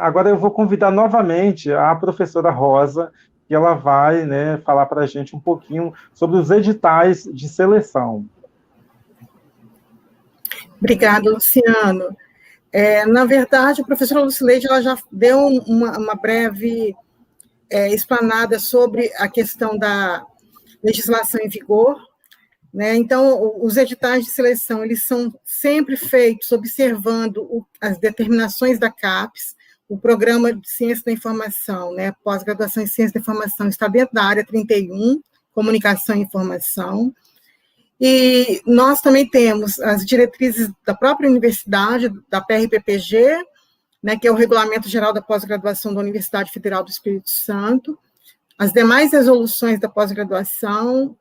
Agora eu vou convidar novamente a professora Rosa, que ela vai, né, falar para a gente um pouquinho sobre os editais de seleção. Obrigada, Luciano. Na verdade, a professora Lucileide ela já deu uma breve explanada sobre a questão da legislação em vigor, né? Então, os editais de seleção, eles são sempre feitos observando as determinações da CAPES. O Programa de Ciência da Informação, né, pós-graduação em Ciência da Informação, está dentro da área 31, Comunicação e Informação. E nós também temos as diretrizes da própria universidade, da PRPPG, né, que é o Regulamento Geral da Pós-Graduação da Universidade Federal do Espírito Santo, as demais resoluções da pós-graduação.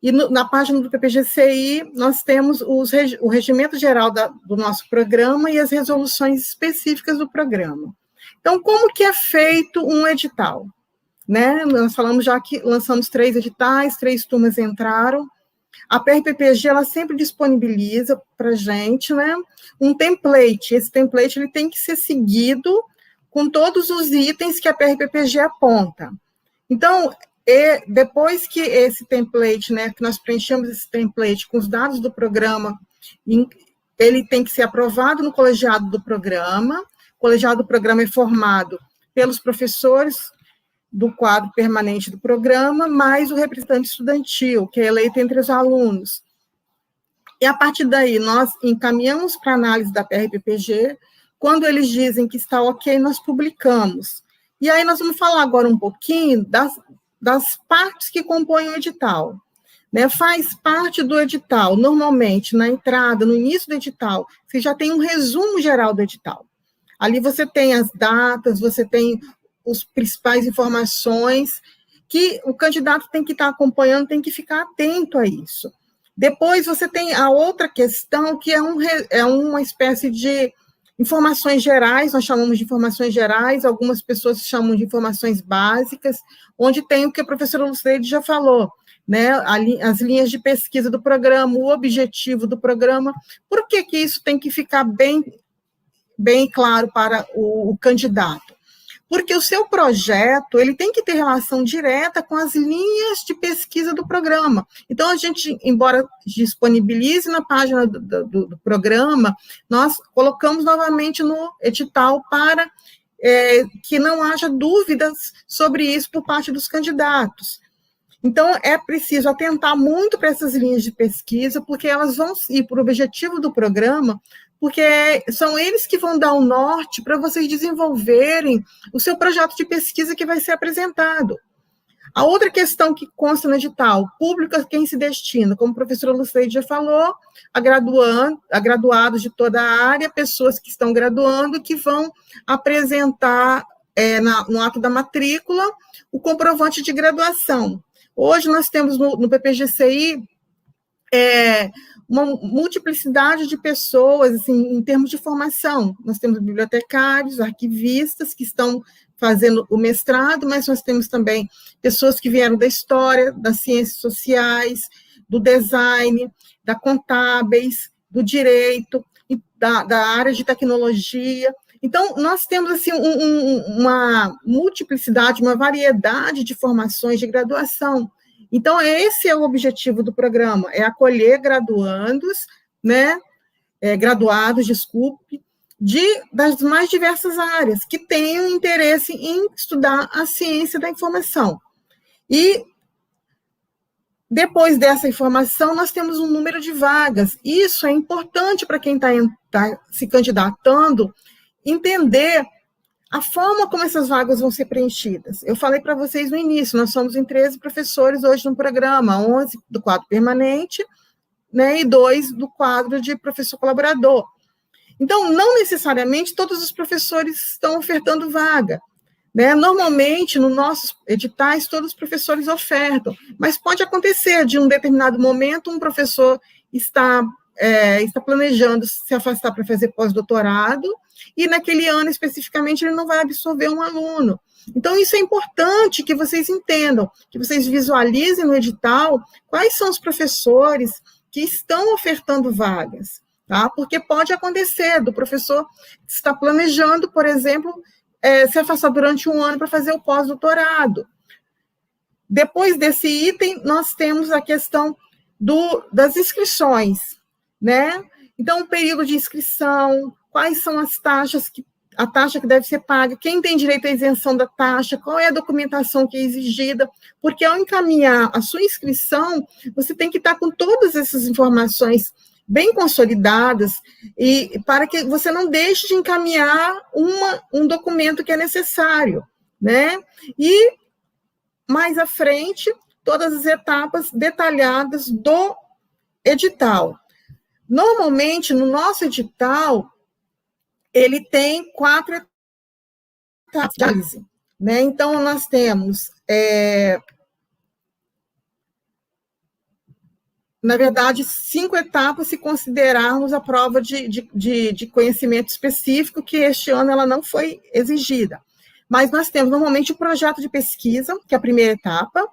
E na página do PPGCI, nós temos o regimento geral do nosso programa e as resoluções específicas do programa. Então, como que é feito um edital? Né? Nós falamos já que lançamos 3 editais, 3 turmas entraram. A PRPPG, ela sempre disponibiliza para a gente, né, um template. Esse template ele tem que ser seguido com todos os itens que a PRPPG aponta. Então, depois que esse template, né, que nós preenchemos esse template com os dados do programa, ele tem que ser aprovado no colegiado do programa. O colegiado do programa é formado pelos professores do quadro permanente do programa, mais o representante estudantil, que é eleito entre os alunos. E, a partir daí, nós encaminhamos para a análise da PRPPG. Quando eles dizem que está ok, nós publicamos. E aí nós vamos falar agora um pouquinho das partes que compõem o edital. Né? Faz parte do edital, normalmente, na entrada, no início do edital, você já tem um resumo geral do edital. Ali você tem as datas, você tem as principais informações que o candidato tem que estar acompanhando, tem que ficar atento a isso. Depois você tem a outra questão, que é uma espécie de informações gerais, nós chamamos de informações gerais, algumas pessoas chamam de informações básicas, onde tem o que a professora Lucileide já falou, né, as linhas de pesquisa do programa, o objetivo do programa. Por que isso tem que ficar bem claro para o candidato? Porque o seu projeto ele tem que ter relação direta com as linhas de pesquisa do programa. Então, a gente, embora disponibilize na página do programa, nós colocamos novamente no edital para que não haja dúvidas sobre isso por parte dos candidatos. Então, é preciso atentar muito para essas linhas de pesquisa, porque elas vão ir para o objetivo do programa, porque são eles que vão dar o norte para vocês desenvolverem o seu projeto de pesquisa que vai ser apresentado. A outra questão que consta no edital, público a quem se destina, como a professora Lucileide já falou, a graduados de toda a área, pessoas que estão graduando, que vão apresentar no ato da matrícula o comprovante de graduação. Hoje nós temos no PPGCI uma multiplicidade de pessoas, assim, em termos de formação. Nós temos bibliotecários, arquivistas que estão fazendo o mestrado, mas nós temos também pessoas que vieram da história, das ciências sociais, do design, da contábeis, do direito, da área de tecnologia. Então, nós temos assim, uma multiplicidade, uma variedade de formações de graduação. Então, esse é o objetivo do programa, é acolher graduados, das mais diversas áreas, que tenham interesse em estudar a ciência da informação. E, depois dessa informação, nós temos um número de vagas. Isso é importante para quem está se candidatando, entender a forma como essas vagas vão ser preenchidas. Eu falei para vocês no início, nós somos em 13 professores hoje no programa, 11 do quadro permanente, e 2 do quadro de professor colaborador. Então, não necessariamente todos os professores estão ofertando vaga. Normalmente, nos nossos editais, todos os professores ofertam, mas pode acontecer, de um determinado momento, um professor está planejando se afastar para fazer pós-doutorado, e naquele ano, especificamente, ele não vai absorver um aluno. Então, isso é importante que vocês entendam, que vocês visualizem no edital quais são os professores que estão ofertando vagas, tá? Porque pode acontecer do professor que está planejando, por exemplo, se afastar durante um ano para fazer o pós-doutorado. Depois desse item, nós temos a questão das inscrições, Então, o período de inscrição, quais são as taxas, a taxa que deve ser paga, quem tem direito à isenção da taxa, qual é a documentação que é exigida, porque ao encaminhar a sua inscrição, você tem que estar com todas essas informações bem consolidadas, e para que você não deixe de encaminhar um documento que é necessário, E, mais à frente, todas as etapas detalhadas do edital. Normalmente, no nosso edital, ele tem 4 etapas de análise, Então, nós temos, na verdade, 5 etapas, se considerarmos a prova de conhecimento específico, que este ano ela não foi exigida. Mas nós temos, normalmente, o projeto de pesquisa, que é a primeira etapa,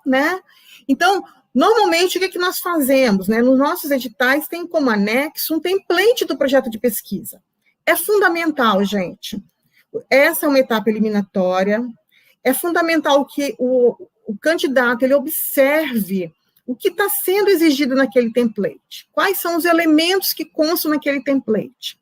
Então, normalmente, o que nós fazemos? Nos nossos editais, tem como anexo um template do projeto de pesquisa. É fundamental, gente. Essa é uma etapa eliminatória. É fundamental que o candidato ele observe o que está sendo exigido naquele template. Quais são os elementos que constam naquele template.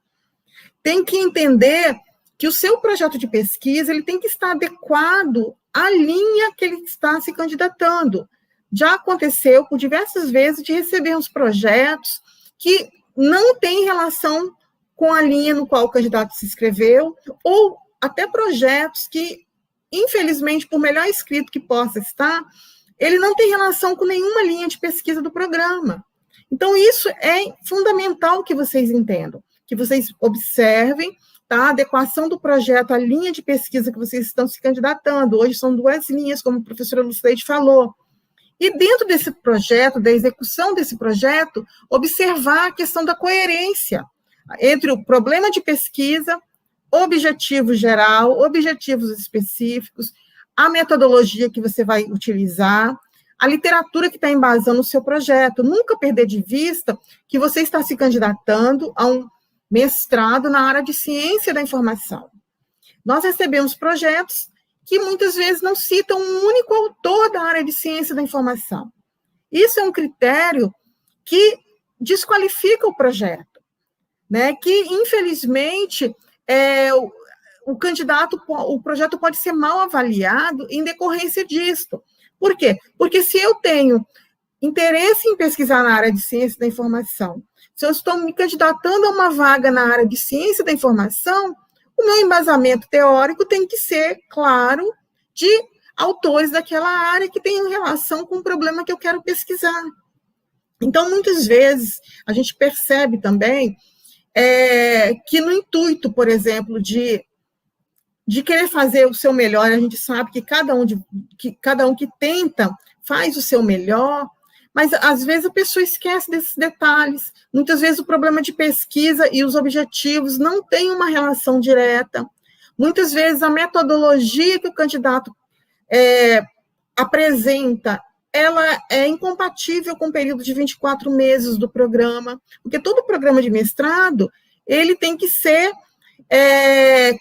Tem que entender que o seu projeto de pesquisa ele tem que estar adequado à linha que ele está se candidatando. Já aconteceu por diversas vezes de recebermos projetos que não têm relação com a linha no qual o candidato se inscreveu, ou até projetos que, infelizmente, por melhor escrito que possa estar, ele não tem relação com nenhuma linha de pesquisa do programa. Então, isso é fundamental que vocês entendam, que vocês observem a adequação do projeto à linha de pesquisa que vocês estão se candidatando. Hoje são 2 linhas, como a professora Lucileide falou. E dentro desse projeto, da execução desse projeto, observar a questão da coerência entre o problema de pesquisa, objetivo geral, objetivos específicos, a metodologia que você vai utilizar, a literatura que está embasando o seu projeto. Nunca perder de vista que você está se candidatando a um mestrado na área de ciência da informação. Nós recebemos projetos que muitas vezes não citam um único autor da área de ciência da informação. Isso é um critério que desqualifica o projeto, que, infelizmente, o projeto pode ser mal avaliado em decorrência disso. Por quê? Porque se eu tenho interesse em pesquisar na área de ciência da informação, se eu estou me candidatando a uma vaga na área de ciência da informação, o meu embasamento teórico tem que ser, claro, de autores daquela área que tenham relação com o problema que eu quero pesquisar. Então, muitas vezes, a gente percebe também que no intuito, por exemplo, de querer fazer o seu melhor, a gente sabe que cada um que tenta faz o seu melhor, Mas, às vezes, a pessoa esquece desses detalhes. Muitas vezes, o problema de pesquisa e os objetivos não têm uma relação direta. Muitas vezes, a metodologia que o candidato apresenta, ela é incompatível com o período de 24 meses do programa, porque todo programa de mestrado, ele tem que ser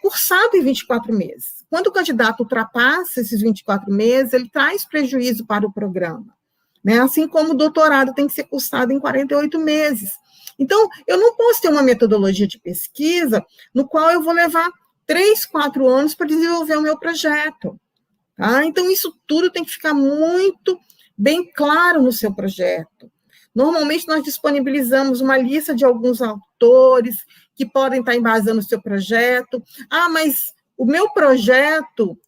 cursado em 24 meses. Quando o candidato ultrapassa esses 24 meses, ele traz prejuízo para o programa, né? Assim como o doutorado tem que ser cursado em 48 meses. Então, eu não posso ter uma metodologia de pesquisa no qual eu vou levar 3, 4 anos para desenvolver o meu projeto. Tá? Então, isso tudo tem que ficar muito bem claro no seu projeto. Normalmente, nós disponibilizamos uma lista de alguns autores que podem estar embasando o seu projeto. Ah, mas o meu projeto,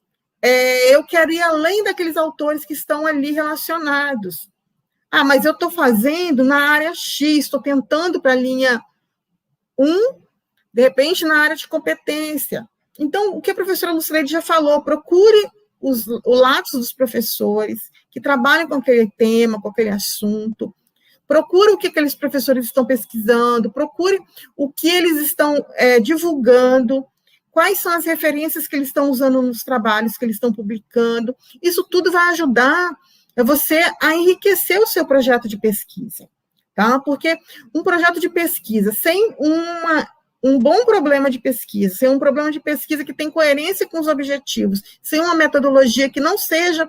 eu quero ir além daqueles autores que estão ali relacionados. Ah, mas eu estou fazendo na área X, estou tentando para a linha 1, de repente na área de competência. Então, o que a professora Lucileide já falou, procure o lattes dos professores que trabalham com aquele tema, com aquele assunto, procure o que aqueles professores estão pesquisando, procure o que eles estão divulgando, quais são as referências que eles estão usando nos trabalhos que eles estão publicando. Isso tudo vai ajudar você a enriquecer o seu projeto de pesquisa, tá? Porque um projeto de pesquisa sem um bom problema de pesquisa, sem um problema de pesquisa que tem coerência com os objetivos, sem uma metodologia que não seja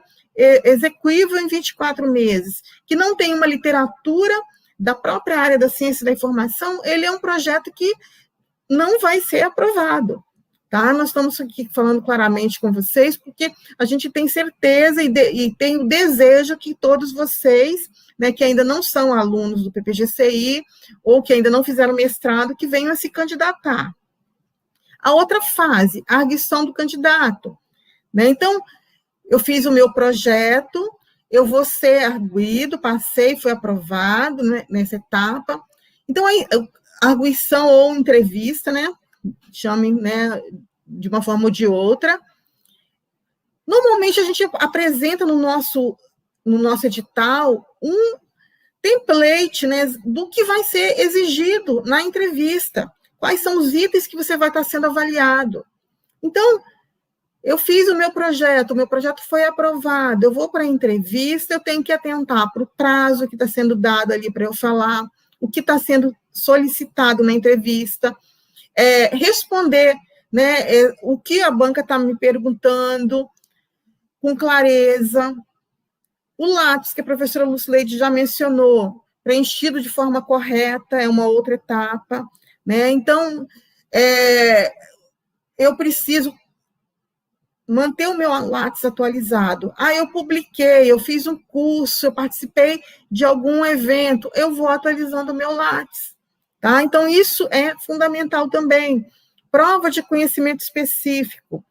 execuível em 24 meses, que não tem uma literatura da própria área da ciência da informação, ele é um projeto que não vai ser aprovado. Tá? Nós estamos aqui falando claramente com vocês, porque a gente tem certeza e tem o desejo que todos vocês, né, que ainda não são alunos do PPGCI, ou que ainda não fizeram mestrado, que venham a se candidatar. A outra fase, a arguição do candidato. Né? Então, eu fiz o meu projeto, eu vou ser arguido, passei, fui aprovado, né, nessa etapa. Então, aí, arguição ou entrevista, né? Chamem, né, de uma forma ou de outra. Normalmente, a gente apresenta no nosso edital um template, né, do que vai ser exigido na entrevista, quais são os itens que você vai estar sendo avaliado. Então, eu fiz o meu projeto foi aprovado, eu vou para a entrevista, eu tenho que atentar para o prazo que está sendo dado ali para eu falar, o que está sendo solicitado na entrevista, responder, né, o que a banca está me perguntando, com clareza. O lápis, que a professora Lucileide já mencionou, preenchido de forma correta, é uma outra etapa. Né? Então, eu preciso manter o meu lápis atualizado. Ah, eu publiquei, eu fiz um curso, eu participei de algum evento, eu vou atualizando o meu lápis. Tá? Então, isso é fundamental também. Prova de conhecimento específico.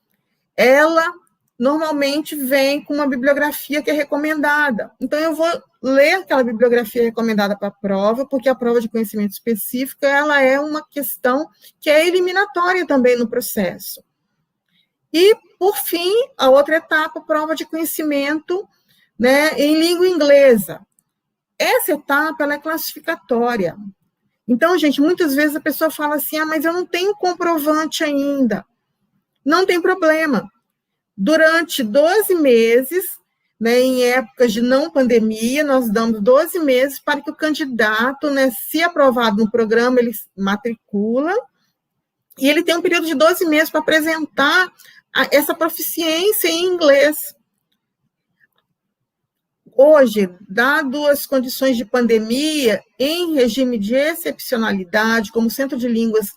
Ela normalmente vem com uma bibliografia que é recomendada. Então, eu vou ler aquela bibliografia recomendada para a prova, porque a prova de conhecimento específico, ela é uma questão que é eliminatória também no processo. E, por fim, a outra etapa, prova de conhecimento, né, em língua inglesa. Essa etapa, ela é classificatória. Então, gente, muitas vezes a pessoa fala assim, mas eu não tenho comprovante ainda. Não tem problema. Durante 12 meses, né, em épocas de não pandemia, nós damos 12 meses para que o candidato, né, se aprovado no programa, ele matricula, e ele tem um período de 12 meses para apresentar essa proficiência em inglês. Hoje, dado as condições de pandemia, em regime de excepcionalidade, como o Centro de Línguas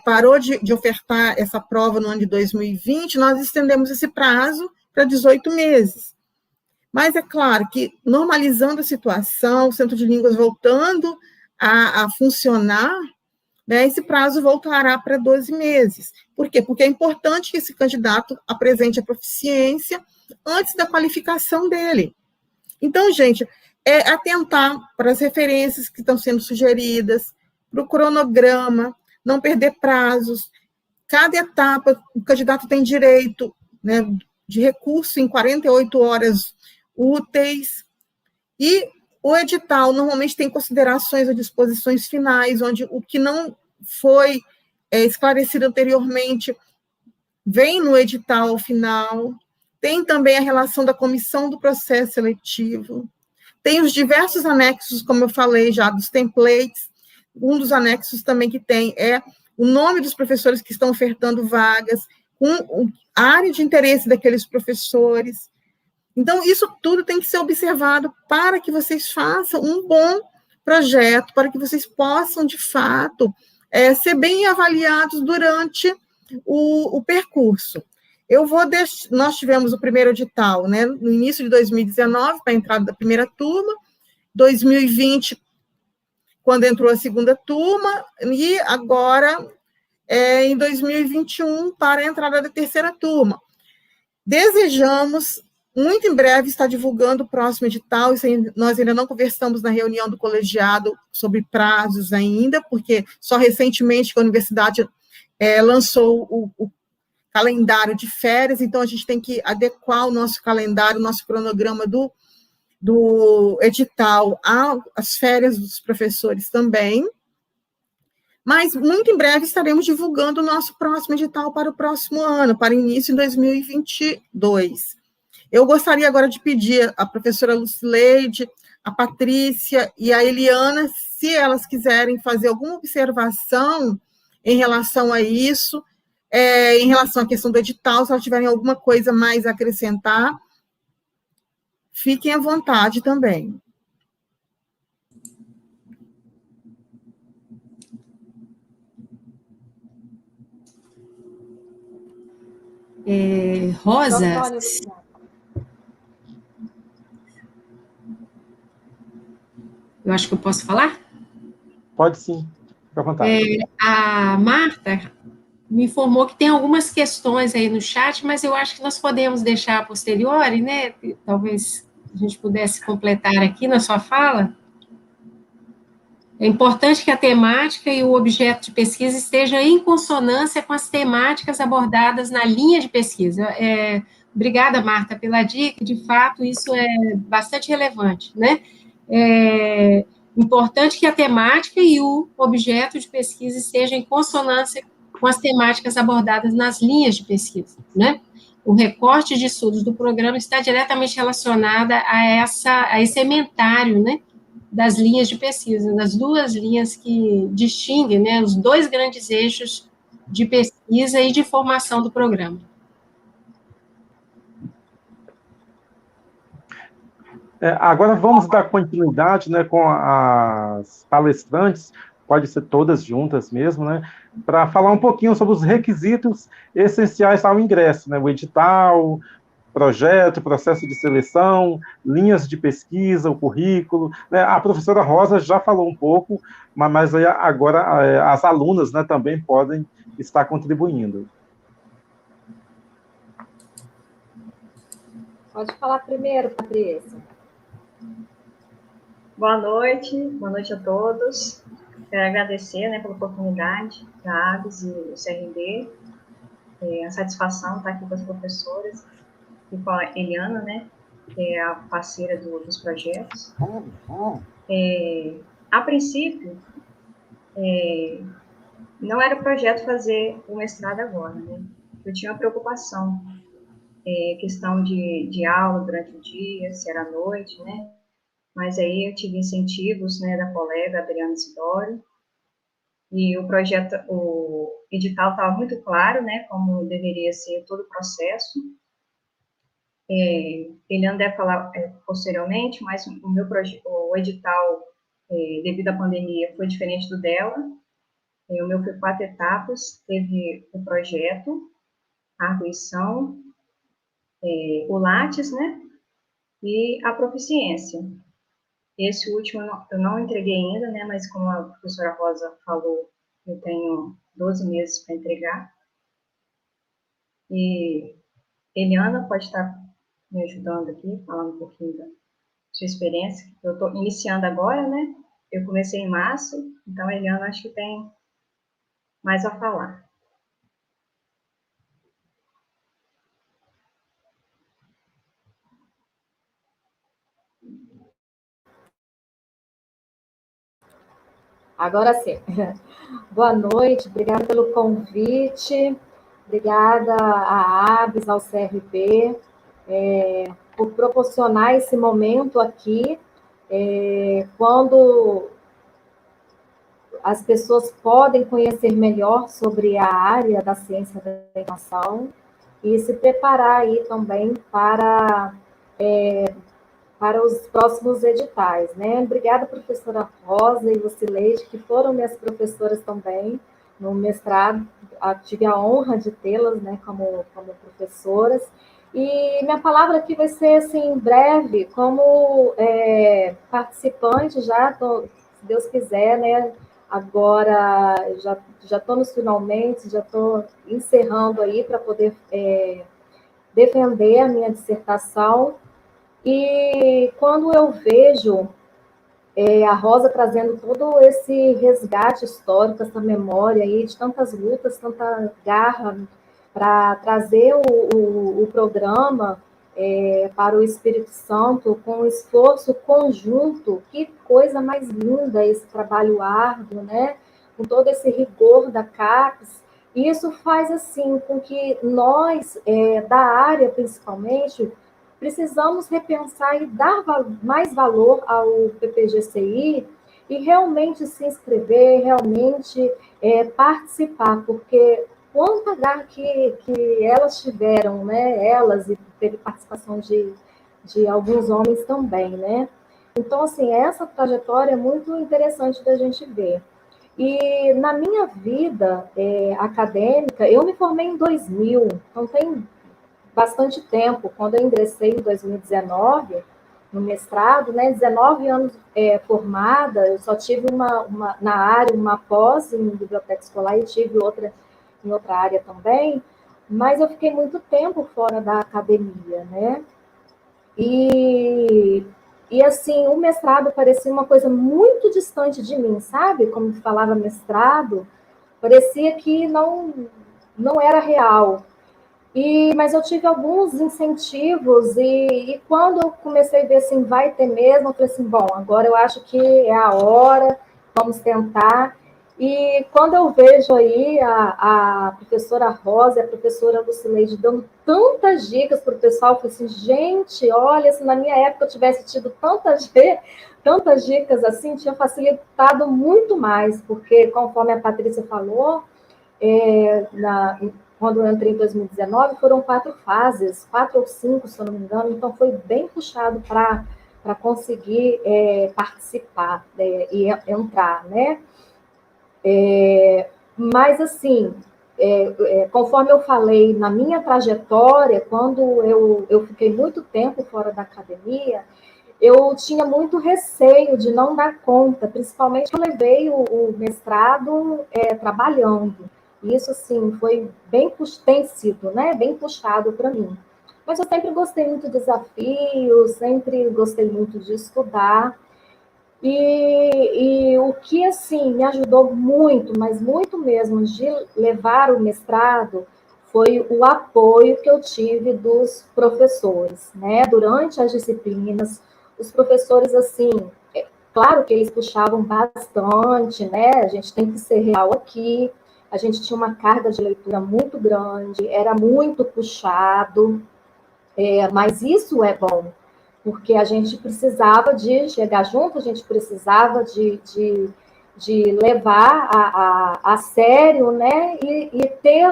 parou de ofertar essa prova no ano de 2020, nós estendemos esse prazo para 18 meses. Mas é claro que, normalizando a situação, o Centro de Línguas voltando a funcionar, né, esse prazo voltará para 12 meses. Por quê? Porque é importante que esse candidato apresente a proficiência antes da qualificação dele. Então, gente, atentar para as referências que estão sendo sugeridas, para o cronograma, não perder prazos. Cada etapa, o candidato tem direito, né, de recurso em 48 horas úteis. E O edital normalmente tem considerações ou disposições finais, onde o que não foi esclarecido anteriormente vem no edital ao final. Tem também a relação da comissão do processo seletivo. Tem os diversos anexos, como eu falei já, dos templates. Um dos anexos também que tem é o nome dos professores que estão ofertando vagas, a área de interesse daqueles professores. Então, isso tudo tem que ser observado para que vocês façam um bom projeto, para que vocês possam, de fato, ser bem avaliados durante o percurso. Nós tivemos o primeiro edital, né, no início de 2019, para a entrada da primeira turma, 2020, quando entrou a segunda turma, e agora, em 2021, para a entrada da terceira turma. Desejamos, muito em breve, estar divulgando o próximo edital. Nós ainda não conversamos na reunião do colegiado sobre prazos ainda, porque só recentemente que a universidade lançou o calendário de férias, então a gente tem que adequar o nosso calendário, o nosso cronograma do edital às férias dos professores também. Mas, muito em breve, estaremos divulgando o nosso próximo edital para o próximo ano, para início de 2022. Eu gostaria agora de pedir à professora Lucileide, a Patrícia e a Eliana, se elas quiserem fazer alguma observação em relação a isso, em relação à questão do edital, se elas tiverem alguma coisa mais a acrescentar, fiquem à vontade também. Rosa, eu acho que eu posso falar? Pode sim, fica à vontade. A Marta me informou que tem algumas questões aí no chat, mas eu acho que nós podemos deixar a posteriori, né? Talvez a gente pudesse completar aqui na sua fala. É importante que a temática e o objeto de pesquisa estejam em consonância com as temáticas abordadas na linha de pesquisa. Obrigada, Marta, pela dica. De fato, isso é bastante relevante, né? É importante que a temática e o objeto de pesquisa estejam em consonância com as temáticas abordadas nas linhas de pesquisa, né? O recorte de estudos do programa está diretamente relacionado a esse inventário, né, das linhas de pesquisa, das duas linhas que distinguem, né, os dois grandes eixos de pesquisa e de formação do programa. Agora vamos dar continuidade, né, com as palestrantes, pode ser todas juntas mesmo, né, para falar um pouquinho sobre os requisitos essenciais ao ingresso, né, o edital, projeto, processo de seleção, linhas de pesquisa, o currículo, né? A professora Rosa já falou um pouco, mas agora as alunas, né, também podem estar contribuindo. Pode falar primeiro, Patrícia. Boa noite a todos. Quero agradecer, né, pela oportunidade da ABS e do CRB. A satisfação estar aqui com as professoras e com a Eliana, né, que é a parceira dos projetos. A princípio, não era projeto fazer o mestrado agora, né? Eu tinha uma preocupação, questão de aula durante o dia, se era à noite, né? Mas aí eu tive incentivos, né, da colega Adriana Isidoro, e o edital estava muito claro, né, como deveria ser todo o processo. Eliana deve falar posteriormente, mas o edital, devido à pandemia, foi diferente do dela. O meu foi 4 etapas, teve o projeto, a arguição, o Lattes, né, e a proficiência. Esse último eu não entreguei ainda, né, mas como a professora Rosa falou, eu tenho 12 meses para entregar. E Eliana pode estar me ajudando aqui, falando um pouquinho da sua experiência. Eu estou iniciando agora, né? Eu comecei em março, então a Eliana acho que tem mais a falar. Agora sim. Boa noite, obrigada pelo convite, obrigada à ABS, ao CRB, por proporcionar esse momento aqui, quando as pessoas podem conhecer melhor sobre a área da ciência da informação e se preparar aí também para os próximos editais, né? Obrigada, professora Rosa e Lucileide, que foram minhas professoras também no mestrado. Tive a honra de tê-las, né, como professoras. E minha palavra aqui vai ser, assim, breve, como participante já, se Deus quiser, né? Agora, já estou nos finalmente, já estou encerrando aí para poder defender a minha dissertação. E quando eu vejo a Rosa trazendo todo esse resgate histórico, essa memória aí de tantas lutas, tanta garra para trazer o programa para o Espírito Santo com um esforço conjunto, que coisa mais linda esse trabalho árduo, né? Com todo esse rigor da CAPES. E isso faz assim com que nós, da área principalmente, precisamos repensar e dar mais valor ao PPGCI e realmente se inscrever, realmente participar, porque quanta garra que elas tiveram, né? Elas, e teve participação de alguns homens também, né? Então, assim, essa trajetória é muito interessante da gente ver. E na minha vida acadêmica, eu me formei em 2000, então tem bastante tempo. Quando eu ingressei em 2019, no mestrado, né, 19 anos formada, eu só tive na área uma pós em biblioteca escolar e tive outra em outra área também, mas eu fiquei muito tempo fora da academia, né? E assim, o mestrado parecia uma coisa muito distante de mim, sabe? Como falava mestrado, parecia que não era real. Mas eu tive alguns incentivos e quando eu comecei a ver assim, vai ter mesmo, eu falei assim, bom, agora eu acho que é a hora, vamos tentar. E quando eu vejo aí a professora Rosa e a professora Lucileide dando tantas dicas para o pessoal, eu falei assim, gente, olha, se na minha época eu tivesse tido tantas dicas assim, tinha facilitado muito mais, porque conforme a Patrícia falou, quando eu entrei em 2019, foram 4 fases, 4 ou 5, se eu não me engano, então foi bem puxado para conseguir participar e entrar, né? Mas, assim, conforme eu falei, na minha trajetória, quando eu fiquei muito tempo fora da academia, eu tinha muito receio de não dar conta, principalmente que eu levei o mestrado trabalhando. Isso, assim, foi tem sido, né, bem puxado para mim. Mas eu sempre gostei muito de desafios, sempre gostei muito de estudar. E o que, assim, me ajudou muito, mas muito mesmo, de levar o mestrado, foi o apoio que eu tive dos professores, né? Durante as disciplinas, os professores, assim, claro que eles puxavam bastante, né? A gente tem que ser real aqui, a gente tinha uma carga de leitura muito grande, era muito puxado, mas isso é bom, porque a gente precisava de chegar junto, a gente precisava de levar a sério, né? E ter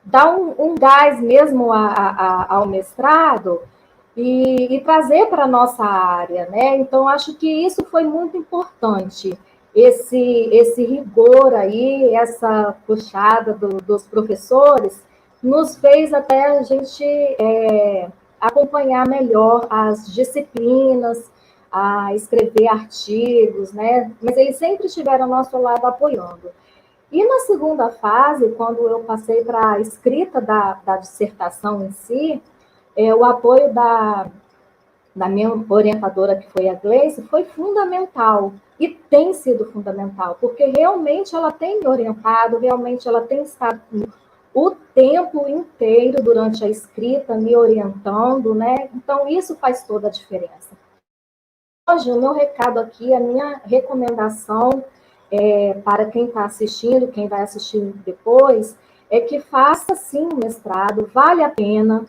dar um gás mesmo ao mestrado e trazer para a nossa área, né? Então, acho que isso foi muito importante, esse rigor aí, essa puxada dos professores, nos fez até a gente acompanhar melhor as disciplinas, a escrever artigos, né? Mas eles sempre estiveram ao nosso lado apoiando. E na segunda fase, quando eu passei para a escrita da dissertação em si, o apoio da minha orientadora, que foi a Gleice, foi fundamental. E tem sido fundamental, porque realmente ela tem me orientado, realmente ela tem estado o tempo inteiro durante a escrita me orientando, né? Então, isso faz toda a diferença. hoje, o meu recado aqui, a minha recomendação para quem está assistindo, quem vai assistir depois, é que faça, sim, o mestrado, vale a pena,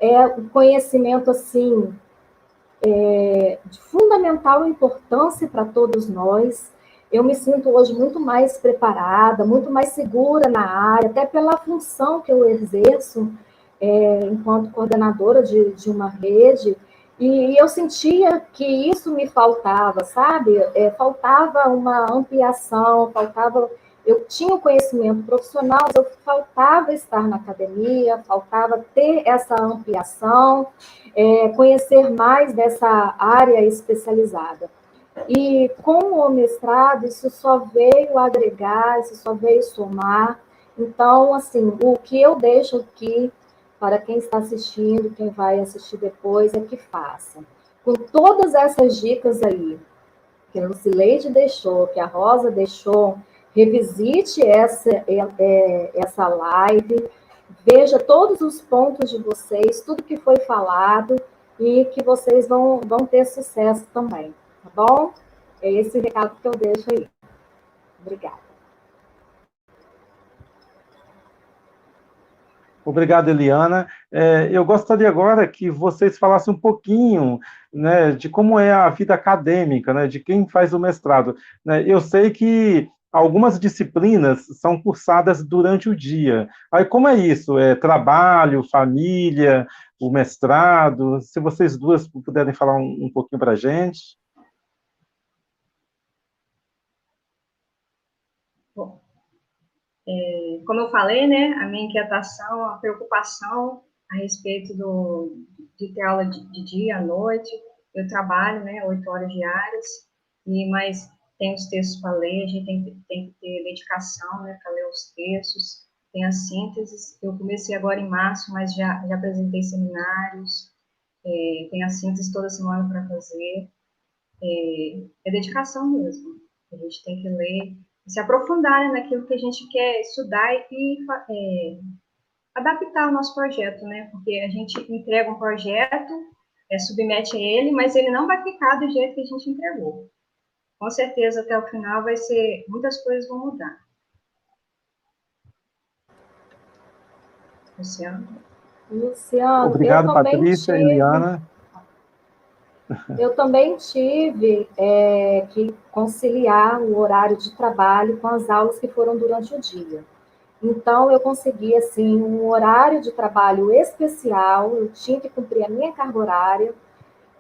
é um conhecimento, assim, de fundamental importância para todos nós. Eu me sinto hoje muito mais preparada, muito mais segura na área, até pela função que eu exerço enquanto coordenadora de uma rede, e eu sentia que isso me faltava, sabe? Faltava uma ampliação, eu tinha um conhecimento profissional, mas eu faltava estar na academia, faltava ter essa ampliação, conhecer mais dessa área especializada. E com o mestrado, isso só veio agregar, isso só veio somar. Então, assim, o que eu deixo aqui para quem está assistindo, quem vai assistir depois, é que faça. Com todas essas dicas aí, que a Lucileide deixou, que a Rosa deixou, revisite essa live, veja todos os pontos de vocês, tudo que foi falado, e que vocês vão ter sucesso também, tá bom? É esse recado que eu deixo aí. Obrigada. Obrigado, Eliana. Eu gostaria agora que vocês falassem um pouquinho, né, de como é a vida acadêmica, né, de quem faz o mestrado, né? Eu sei que algumas disciplinas são cursadas durante o dia. Aí, como é isso? É trabalho, família, o mestrado? Se vocês duas puderem falar um pouquinho para a gente. Bom, como eu falei, né, a minha inquietação, a preocupação a respeito de ter aula de dia, à noite, eu trabalho, né, 8 horas diárias, mas tem os textos para ler, a gente tem que ter dedicação, né, para ler os textos, tem as sínteses, eu comecei agora em março, mas já apresentei seminários, tem a síntese toda semana para fazer, é dedicação mesmo, a gente tem que ler, se aprofundar, né, naquilo que a gente quer estudar e adaptar o nosso projeto, né? Porque a gente entrega um projeto, submete a ele, mas ele não vai ficar do jeito que a gente entregou. Com certeza, até o final, muitas coisas vão mudar. Luciano, Obrigado, Patrícia, Eliana. Eu também tive que conciliar o horário de trabalho com as aulas que foram durante o dia. Então, eu consegui, assim, um horário de trabalho especial, eu tinha que cumprir a minha carga horária,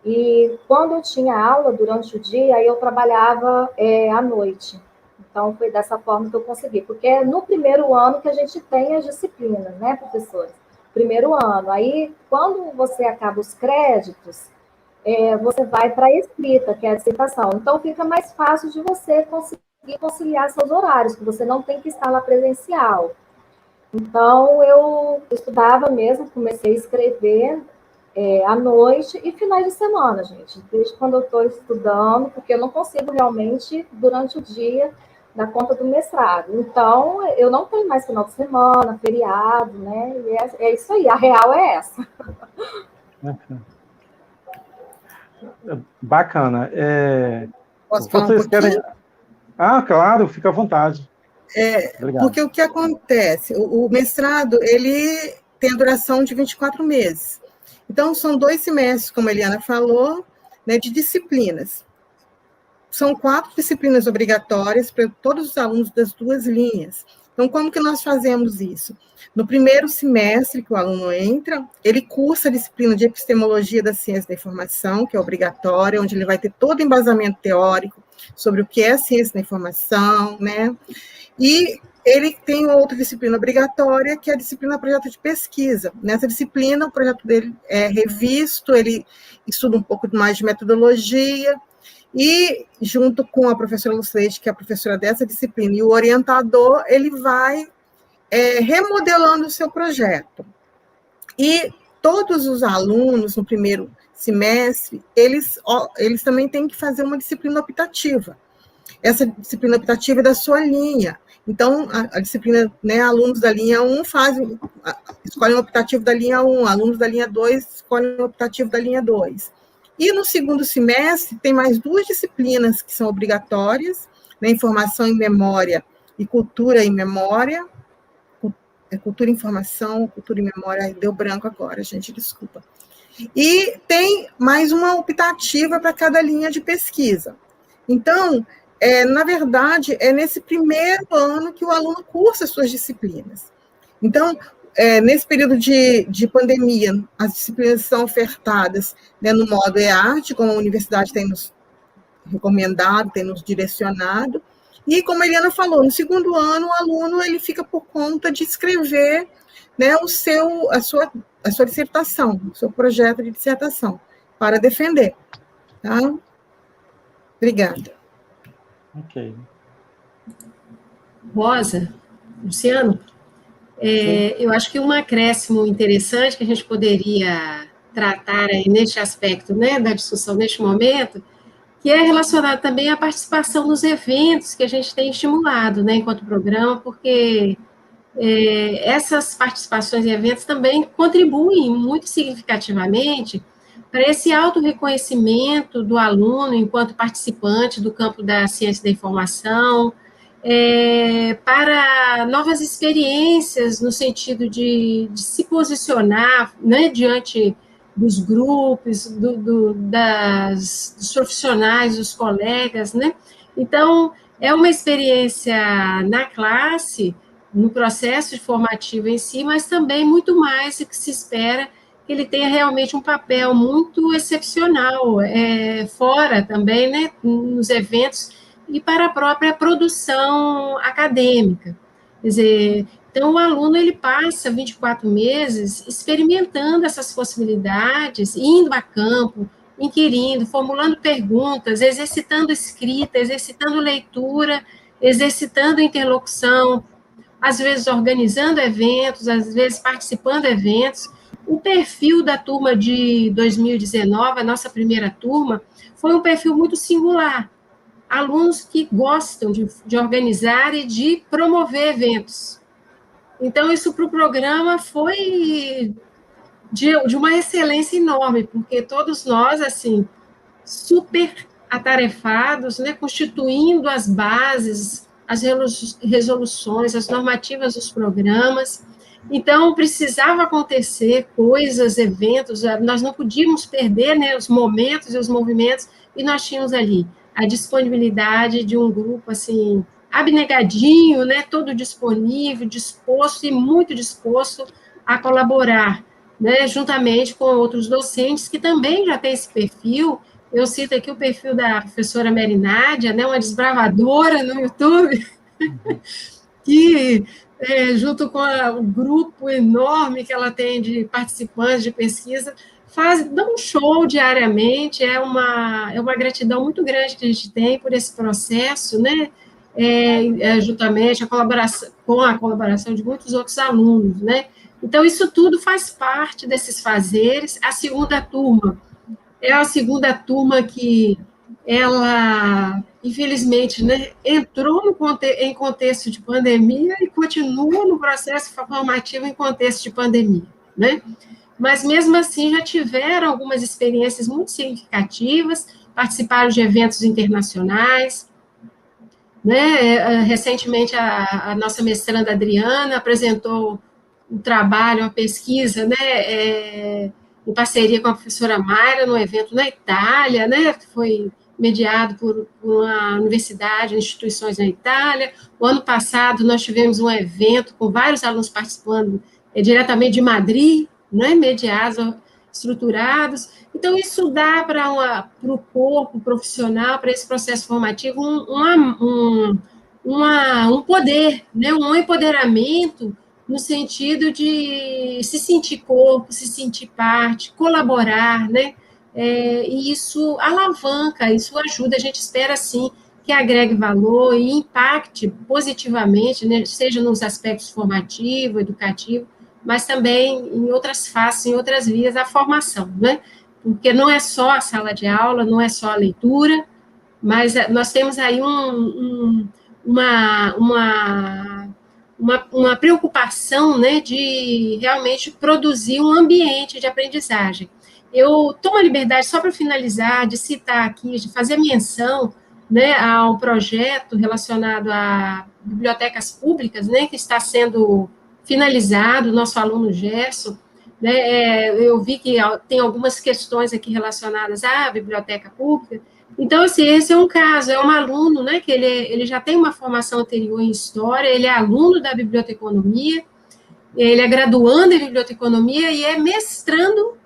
e quando eu tinha aula durante o dia, aí eu trabalhava à noite. Então, foi dessa forma que eu consegui, porque é no primeiro ano que a gente tem as disciplinas, né, professores? Primeiro ano. Aí, quando você acaba os créditos, você vai para a escrita, que é a dissertação. Então, fica mais fácil de você conseguir conciliar seus horários, que você não tem que estar lá presencial. Então, eu estudava mesmo, comecei a escrever à noite e finais de semana, gente. Desde quando eu estou estudando, porque eu não consigo realmente, durante o dia, dar conta do mestrado. Então, eu não tenho mais final de semana, feriado, né? E é isso aí, a real é essa. Bacana. Posso falar um pouquinho? Claro, fica à vontade. Porque o que acontece? O mestrado, ele tem a duração de 24 meses. Então, são 2 semestres, como a Eliana falou, né, de disciplinas. São 4 disciplinas obrigatórias para todos os alunos das 2 linhas. Então, como que nós fazemos isso? No primeiro semestre que o aluno entra, ele cursa a disciplina de epistemologia da ciência da informação, que é obrigatória, onde ele vai ter todo o embasamento teórico sobre o que é a ciência da informação, né? E ele tem outra disciplina obrigatória, que é a disciplina projeto de pesquisa. Nessa disciplina, o projeto dele é revisto, ele estuda um pouco mais de metodologia, e junto com a professora Lucileide, que é a professora dessa disciplina, e o orientador, ele vai remodelando o seu projeto. E todos os alunos, no primeiro semestre, eles também têm que fazer uma disciplina optativa. Essa disciplina optativa é da sua linha. Então, a disciplina, né, alunos da linha 1 escolhem o optativo da linha 1, alunos da linha 2 escolhem o optativo da linha 2. E no segundo semestre tem mais 2 disciplinas que são obrigatórias, né, informação e memória e cultura e memória. Cultura e informação, cultura e memória, deu branco agora, gente, desculpa. E tem mais uma optativa para cada linha de pesquisa. Então, na verdade, é nesse primeiro ano que o aluno cursa as suas disciplinas. Então, nesse período de pandemia, as disciplinas são ofertadas, né, no modo EAD, como a universidade tem nos recomendado, tem nos direcionado, e como a Eliana falou, no segundo ano, o aluno ele fica por conta de escrever, né, a sua dissertação, o seu projeto de dissertação, para defender. Tá? Obrigada. Ok. Rosa, Luciano, eu acho que um acréscimo interessante que a gente poderia tratar aí neste aspecto, né, da discussão neste momento, que é relacionado também à participação nos eventos que a gente tem estimulado, né, enquanto programa, porque essas participações em eventos também contribuem muito significativamente para esse autorreconhecimento do aluno enquanto participante do campo da ciência da informação, para novas experiências no sentido de se posicionar, né, diante dos grupos, dos profissionais, dos colegas, né? Então, é uma experiência na classe, no processo formativo em si, mas também muito mais que se espera que ele tenha realmente um papel muito excepcional, fora também, né, nos eventos e para a própria produção acadêmica. Quer dizer, então o aluno ele passa 24 meses experimentando essas possibilidades, indo a campo, inquirindo, formulando perguntas, exercitando escrita, exercitando leitura, exercitando interlocução, às vezes organizando eventos, às vezes participando de eventos. O perfil da turma de 2019, a nossa primeira turma, foi um perfil muito singular. Alunos que gostam de organizar e de promover eventos. Então, isso para o programa foi de uma excelência enorme, porque todos nós, assim, super atarefados, né, constituindo as bases, as resoluções, as normativas dos programas. Então, precisava acontecer coisas, eventos, nós não podíamos perder, né, os momentos e os movimentos, e nós tínhamos ali a disponibilidade de um grupo, assim, abnegadinho, né, todo disponível, disposto e muito disposto a colaborar, né, juntamente com outros docentes que também já têm esse perfil. Eu cito aqui o perfil da professora Merinádia, né, uma desbravadora no YouTube, que, junto com o grupo enorme que ela tem de participantes de pesquisa, dá um show diariamente, é uma gratidão muito grande que a gente tem por esse processo, né, juntamente com a colaboração de muitos outros alunos, né. Então, isso tudo faz parte desses fazeres. A segunda turma é a segunda turma que ela, infelizmente, né, entrou em contexto de pandemia e continua no processo formativo em contexto de pandemia, né? Mas, mesmo assim, já tiveram algumas experiências muito significativas, participaram de eventos internacionais, né? Recentemente, a nossa mestranda Adriana apresentou um trabalho, uma pesquisa, né, em parceria com a professora Mayra, num evento na Itália, né, que foi mediado por uma universidade, instituições na Itália. O ano passado, nós tivemos um evento com vários alunos participando diretamente de Madrid, né, mediados, estruturados. Então, isso dá para o corpo profissional, para esse processo formativo, um poder, né, um empoderamento no sentido de se sentir corpo, se sentir parte, colaborar, né? E isso alavanca, isso ajuda, a gente espera, sim, que agregue valor e impacte positivamente, né, seja nos aspectos formativo, educativo, mas também em outras faces, em outras vias, a formação, né? Porque não é só a sala de aula, não é só a leitura, mas nós temos aí uma preocupação, né, de realmente produzir um ambiente de aprendizagem. eu tomo a liberdade, só para finalizar, de citar aqui, de fazer menção, né, ao projeto relacionado a bibliotecas públicas, né, que está sendo finalizado, nosso aluno Gerson, né, eu vi que tem algumas questões aqui relacionadas à biblioteca pública. Então, assim, esse é um caso, é um aluno, né, que ele já tem uma formação anterior em História, ele é aluno da biblioteconomia, ele é graduando em biblioteconomia e é mestrando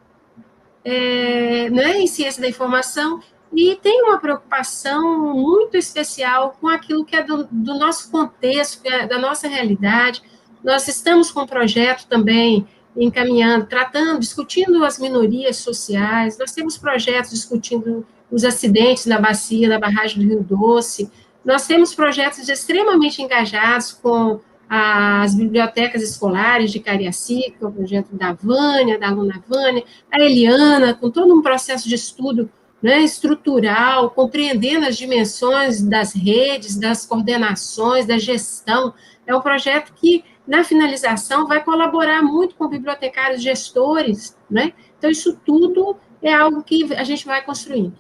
né, em ciência da informação, e tem uma preocupação muito especial com aquilo que é do nosso contexto, que é da nossa realidade. Nós estamos com um projeto também encaminhando, tratando, discutindo as minorias sociais, nós temos projetos discutindo os acidentes na bacia, na barragem do Rio Doce, nós temos projetos extremamente engajados com as bibliotecas escolares de Cariacica, que é o projeto da Vânia, da aluna Vânia, a Eliana, com todo um processo de estudo, né, estrutural, compreendendo as dimensões das redes, das coordenações, da gestão. É um projeto que, na finalização, vai colaborar muito com bibliotecários gestores, né? Então, isso tudo é algo que a gente vai construindo.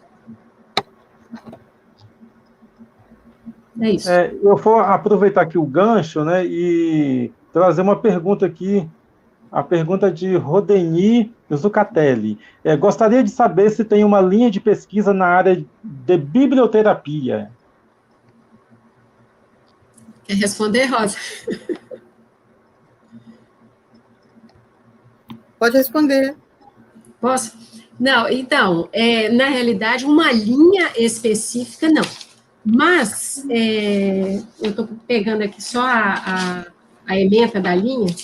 É isso. Eu vou aproveitar aqui o gancho, né, e trazer uma pergunta aqui, a pergunta de Rodeni Zucatelli. Gostaria de saber se tem uma linha de pesquisa na área de biblioterapia. Quer responder, Rosa? Pode responder. Posso? Não, então, na realidade, uma linha específica, não. Mas, eu estou pegando aqui só a ementa da linha,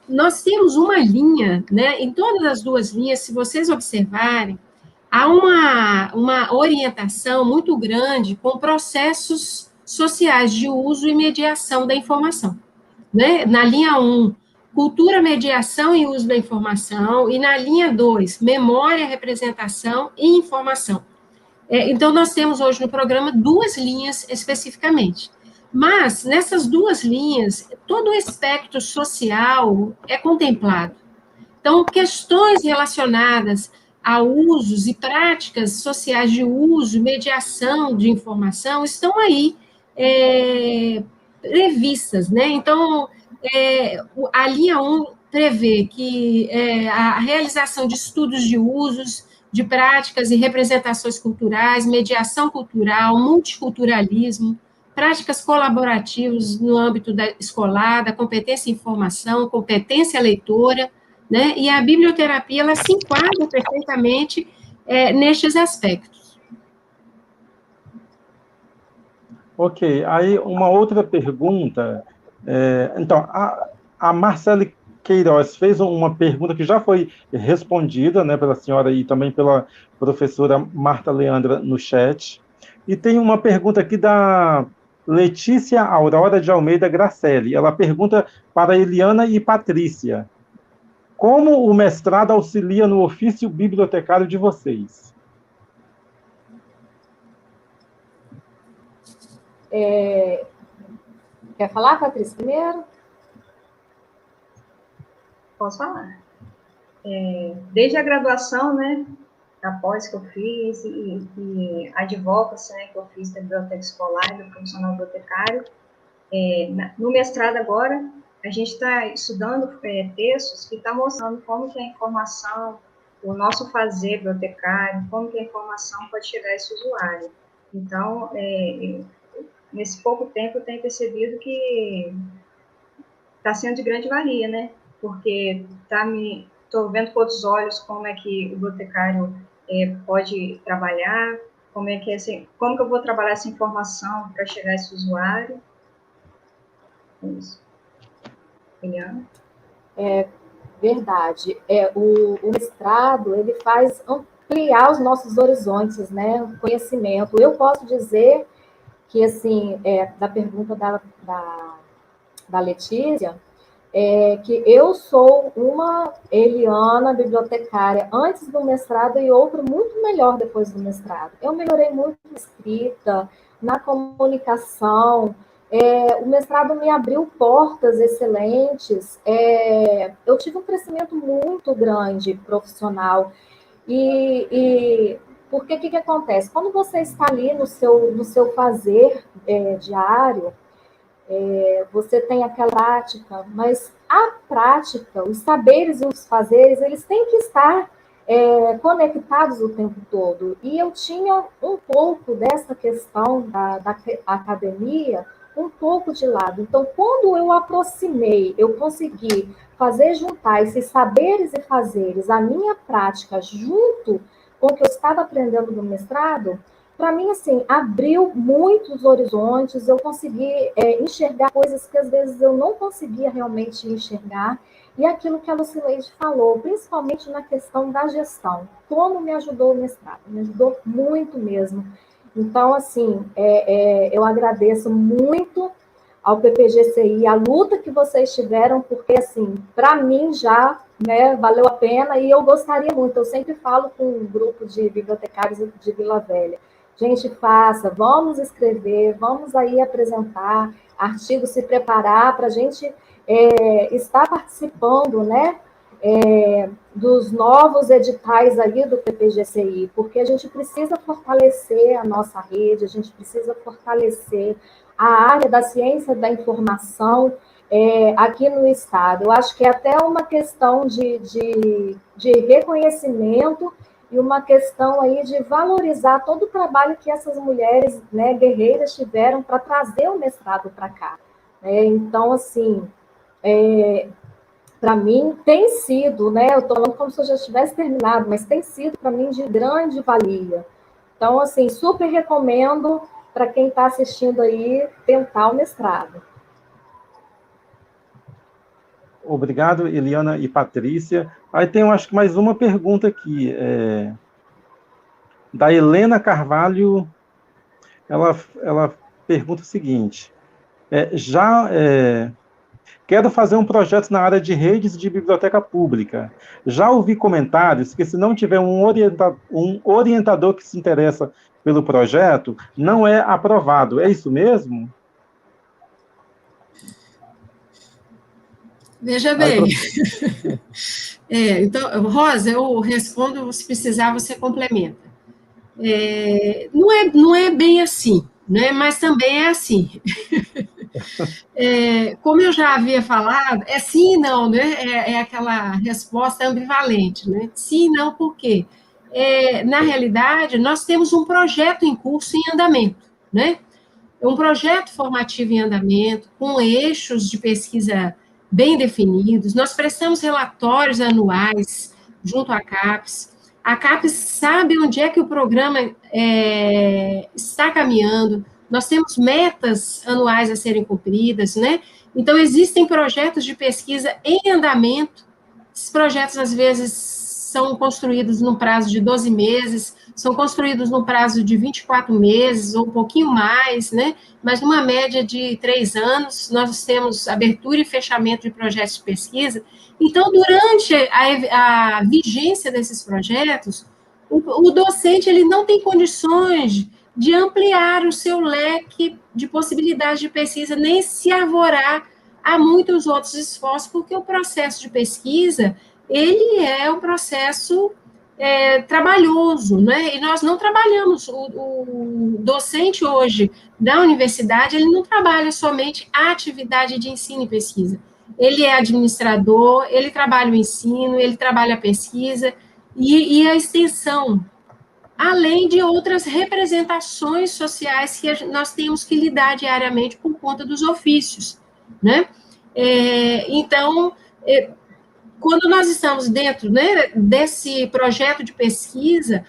nós temos uma linha, né, em todas as duas linhas, se vocês observarem, há uma orientação muito grande com processos sociais de uso e mediação da informação, né? Na linha 1, cultura, mediação e uso da informação, e na linha 2, memória, representação e informação. Então, nós temos hoje no programa duas linhas especificamente. Mas, nessas duas linhas, todo o espectro social é contemplado. Então, questões relacionadas a usos e práticas sociais de uso, mediação de informação, estão aí previstas, né? Então, a linha 1 prevê que a realização de estudos de usos, de práticas e representações culturais, mediação cultural, multiculturalismo, práticas colaborativas no âmbito escolar, da competência em informação, competência leitora, né? E a biblioterapia, ela se enquadra perfeitamente nestes aspectos. Ok, aí uma outra pergunta. Então, a Marcele Queiroz fez uma pergunta que já foi respondida, né, pela senhora e também pela professora Marta Leandra no chat. E tem uma pergunta aqui da Letícia Aurora de Almeida Gracelli. Ela pergunta para Eliana e Patrícia: como o mestrado auxilia no ofício bibliotecário de vocês? Quer falar, Patrícia, primeiro? Posso falar. Desde a graduação, né, após que eu fiz, e a advocacy, né, que eu fiz da biblioteca escolar e do profissional bibliotecário, no mestrado agora, a gente está estudando textos que estão mostrando como que a informação, o nosso fazer bibliotecário, como que a informação pode chegar a esse usuário. Então, nesse pouco tempo, eu tenho percebido que está sendo de grande valia, né? Porque estou vendo com outros olhos como é que o bibliotecário pode trabalhar, como que eu vou trabalhar essa informação para chegar a esse usuário. É isso. Eliana? Verdade. O mestrado, ele faz ampliar os nossos horizontes, né? O conhecimento. Eu posso dizer que, assim, da pergunta da Letícia, que eu sou uma Eliana bibliotecária antes do mestrado e outra muito melhor depois do mestrado. Eu melhorei muito na escrita, na comunicação, O mestrado me abriu portas excelentes, eu tive um crescimento muito grande profissional, porque o que acontece? Quando você está ali no seu fazer diário, você tem aquela prática, mas a prática, os saberes e os fazeres, eles têm que estar conectados o tempo todo. E eu tinha um pouco dessa questão da academia, um pouco de lado. Então, quando eu aproximei, eu consegui fazer juntar esses saberes e fazeres, a minha prática, junto com o que eu estava aprendendo no mestrado, para mim, assim, abriu muitos horizontes, eu consegui enxergar coisas que às vezes eu não conseguia realmente enxergar, e aquilo que a Lucileide falou, principalmente na questão da gestão, como me ajudou o mestrado, me ajudou muito mesmo. Então, assim, eu agradeço muito ao PPGCI, a luta que vocês tiveram, porque, assim, para mim já, né, valeu a pena, e eu gostaria muito, eu sempre falo com um grupo de bibliotecários de Vila Velha, gente, faça, vamos escrever, vamos aí apresentar artigos, se preparar para a gente estar participando, né, dos novos editais aí do PPGCI, porque a gente precisa fortalecer a nossa rede, a gente precisa fortalecer a área da ciência da informação aqui no Estado. Eu acho que é até uma questão de reconhecimento e uma questão aí de valorizar todo o trabalho que essas mulheres, né, guerreiras tiveram para trazer o mestrado para cá. Então, assim, para mim tem sido, né, eu estou falando como se eu já tivesse terminado, mas tem sido para mim de grande valia. Então, assim, super recomendo para quem está assistindo aí tentar o mestrado. Obrigado, Eliana e Patrícia. Aí tem, eu acho que mais uma pergunta aqui, da Helena Carvalho. Ela pergunta o seguinte: quero fazer um projeto na área de redes de biblioteca pública. Já ouvi comentários que, se não tiver um orientador que se interessa pelo projeto, não é aprovado. É isso mesmo? Veja bem. Então, Rosa, eu respondo, se precisar, você complementa. Não é bem assim, né? Mas também é assim. Como eu já havia falado, é sim e não, né? É aquela resposta ambivalente, né? Sim e não, por quê? Na realidade, nós temos um projeto em curso em andamento, né? Um projeto formativo em andamento, com eixos de pesquisa bem definidos. Nós prestamos relatórios anuais junto à CAPES. A CAPES sabe onde é que o programa está caminhando. Nós temos metas anuais a serem cumpridas, né? Então, existem projetos de pesquisa em andamento. Esses projetos, às vezes, são construídos num prazo de 12 meses, são construídos num prazo de 24 meses, ou um pouquinho mais, né? Mas numa média de 3 anos, nós temos abertura e fechamento de projetos de pesquisa. Então, durante a vigência desses projetos, o docente ele não tem condições de ampliar o seu leque de possibilidades de pesquisa, nem se arvorar a muitos outros esforços, porque o processo de pesquisa, ele é um processo trabalhoso, né? E nós não trabalhamos, o docente hoje da universidade, ele não trabalha somente a atividade de ensino e pesquisa. Ele é administrador, ele trabalha o ensino, ele trabalha a pesquisa e a extensão, além de outras representações sociais que nós temos que lidar diariamente por conta dos ofícios, né? Então, quando nós estamos dentro, né, desse projeto de pesquisa,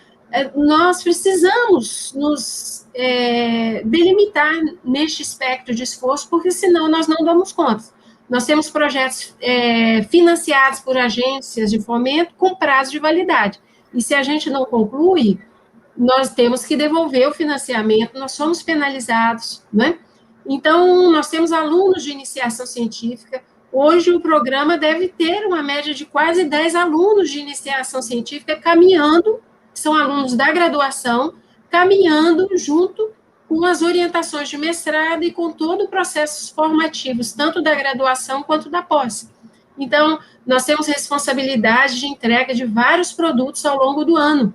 nós precisamos nos delimitar neste espectro de esforço, porque senão nós não damos conta. Nós temos projetos financiados por agências de fomento com prazo de validade. E se a gente não conclui, nós temos que devolver o financiamento, nós somos penalizados, né? Então, nós temos alunos de iniciação científica. Hoje, o programa deve ter uma média de quase 10 alunos de iniciação científica caminhando, são alunos da graduação, caminhando junto com as orientações de mestrado e com todo o processo formativos, tanto da graduação quanto da pós. Então, nós temos responsabilidade de entrega de vários produtos ao longo do ano.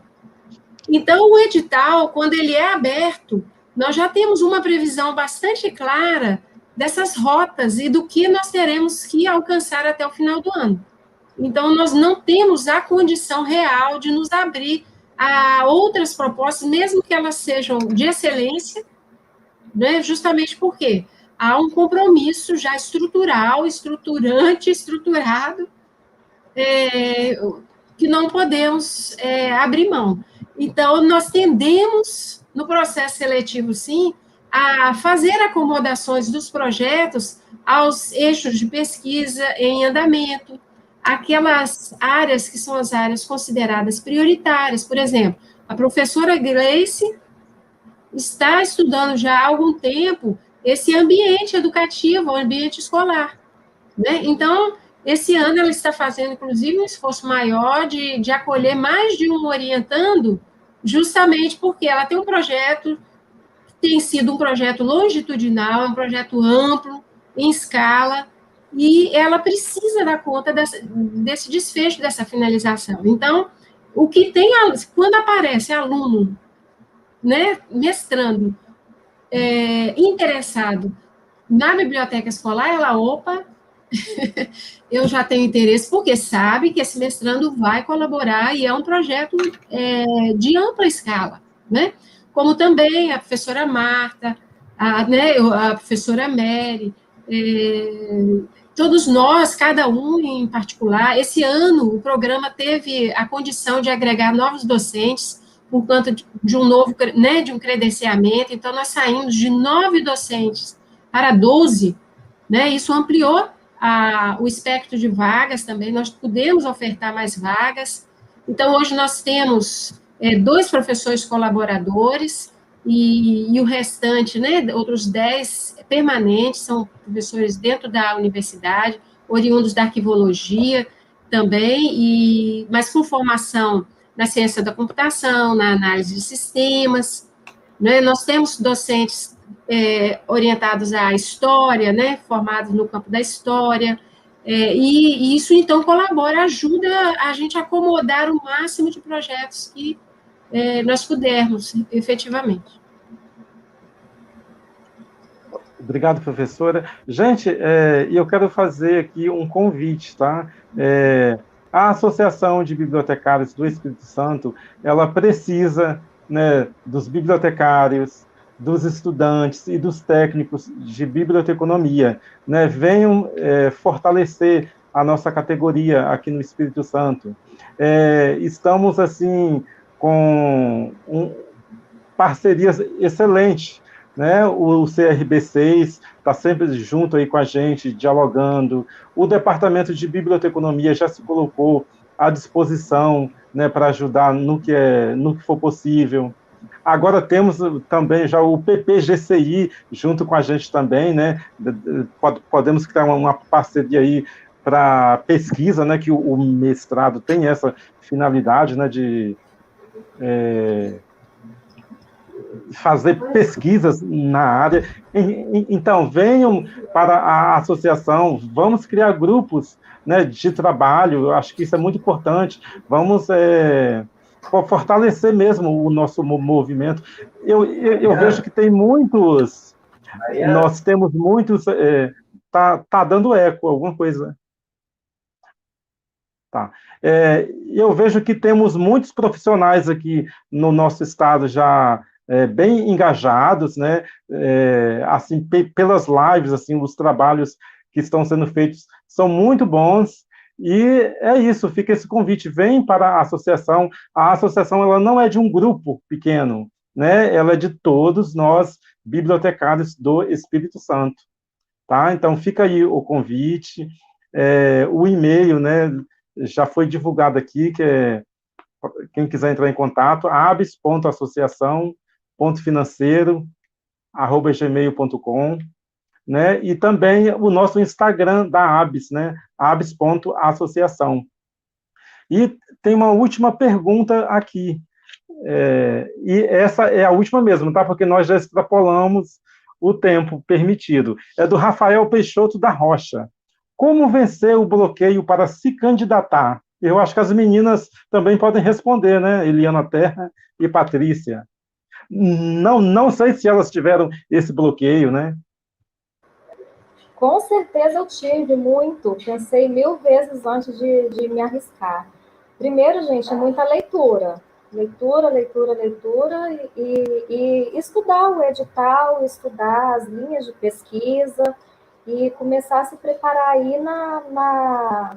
Então, o edital, quando ele é aberto, nós já temos uma previsão bastante clara dessas rotas e do que nós teremos que alcançar até o final do ano. Então, nós não temos a condição real de nos abrir a outras propostas, mesmo que elas sejam de excelência, né, justamente porque há um compromisso já estrutural, estruturado, que não podemos abrir mão. Então, nós tendemos, no processo seletivo, sim, a fazer acomodações dos projetos aos eixos de pesquisa em andamento, aquelas áreas que são as áreas consideradas prioritárias. Por exemplo, a professora Gleice está estudando já há algum tempo esse ambiente educativo, o ambiente escolar, né? Então, esse ano ela está fazendo, inclusive, um esforço maior de acolher mais de um orientando, justamente porque ela tem um projeto, tem sido um projeto longitudinal, é um projeto amplo, em escala, e ela precisa dar conta desse desfecho, dessa finalização. Então, o que tem, quando aparece aluno, né, mestrando, interessado na biblioteca escolar, ela, opa, eu já tenho interesse, porque sabe que esse mestrando vai colaborar e é um projeto de ampla escala, né? Como também a professora Marta, a professora Mary, todos nós, cada um em particular. Esse ano, o programa teve a condição de agregar novos docentes, por conta de um novo, né, de um credenciamento. Então, nós saímos de 9 docentes para 12, né? Isso ampliou o espectro de vagas também, nós podemos ofertar mais vagas. Então, hoje nós temos 2 professores colaboradores e o restante, né, outros 10 permanentes, são professores dentro da universidade, oriundos da arquivologia também, mas com formação na ciência da computação, na análise de sistemas, né? Nós temos docentes orientados à história, né, formados no campo da história, e isso, então, colabora, ajuda a gente a acomodar o máximo de projetos que nós pudermos, efetivamente. Obrigado, professora. Gente, eu quero fazer aqui um convite, tá? A Associação de Bibliotecários do Espírito Santo, ela precisa, né, dos bibliotecários, dos estudantes e dos técnicos de biblioteconomia, né? Venham fortalecer a nossa categoria aqui no Espírito Santo. Estamos, assim, com parcerias excelentes, né? O CRB6 está sempre junto aí com a gente, dialogando. O Departamento de Biblioteconomia já se colocou à disposição, né, para ajudar no que for possível. Agora temos também já o PPGCI junto com a gente também, né? Podemos criar uma parceria aí para pesquisa, né? Que o mestrado tem essa finalidade, né? De fazer pesquisas na área. Então, venham para a associação, vamos criar grupos, né, de trabalho, eu acho que isso é muito importante, vamos fortalecer mesmo o nosso movimento. Eu vejo que tem muitos, nós temos muitos, tá dando eco, alguma coisa. Tá. Eu vejo que temos muitos profissionais aqui no nosso estado já bem engajados, né? Assim, pelas lives, assim, os trabalhos que estão sendo feitos são muito bons. E é isso, fica esse convite, vem para a associação. A associação, ela não é de um grupo pequeno, né? Ela é de todos nós, bibliotecários do Espírito Santo, tá? Então, fica aí o convite, o e-mail, né? Já foi divulgado aqui, que quem quiser entrar em contato, abis.associação.financeiro@gmail.com, né? E também o nosso Instagram da Abis, né? abis.associação. E tem uma última pergunta aqui. E essa é a última mesmo, tá? Porque nós já extrapolamos o tempo permitido. É do Rafael Peixoto da Rocha. Como vencer o bloqueio para se candidatar? Eu acho que as meninas também podem responder, né? Eliana Terra e Patrícia. Não sei se elas tiveram esse bloqueio, né? Com certeza eu tive muito, pensei 1000 vezes antes de me arriscar. Primeiro, gente, é muita leitura. Leitura, leitura, leitura e estudar o edital, estudar as linhas de pesquisa e começar a se preparar aí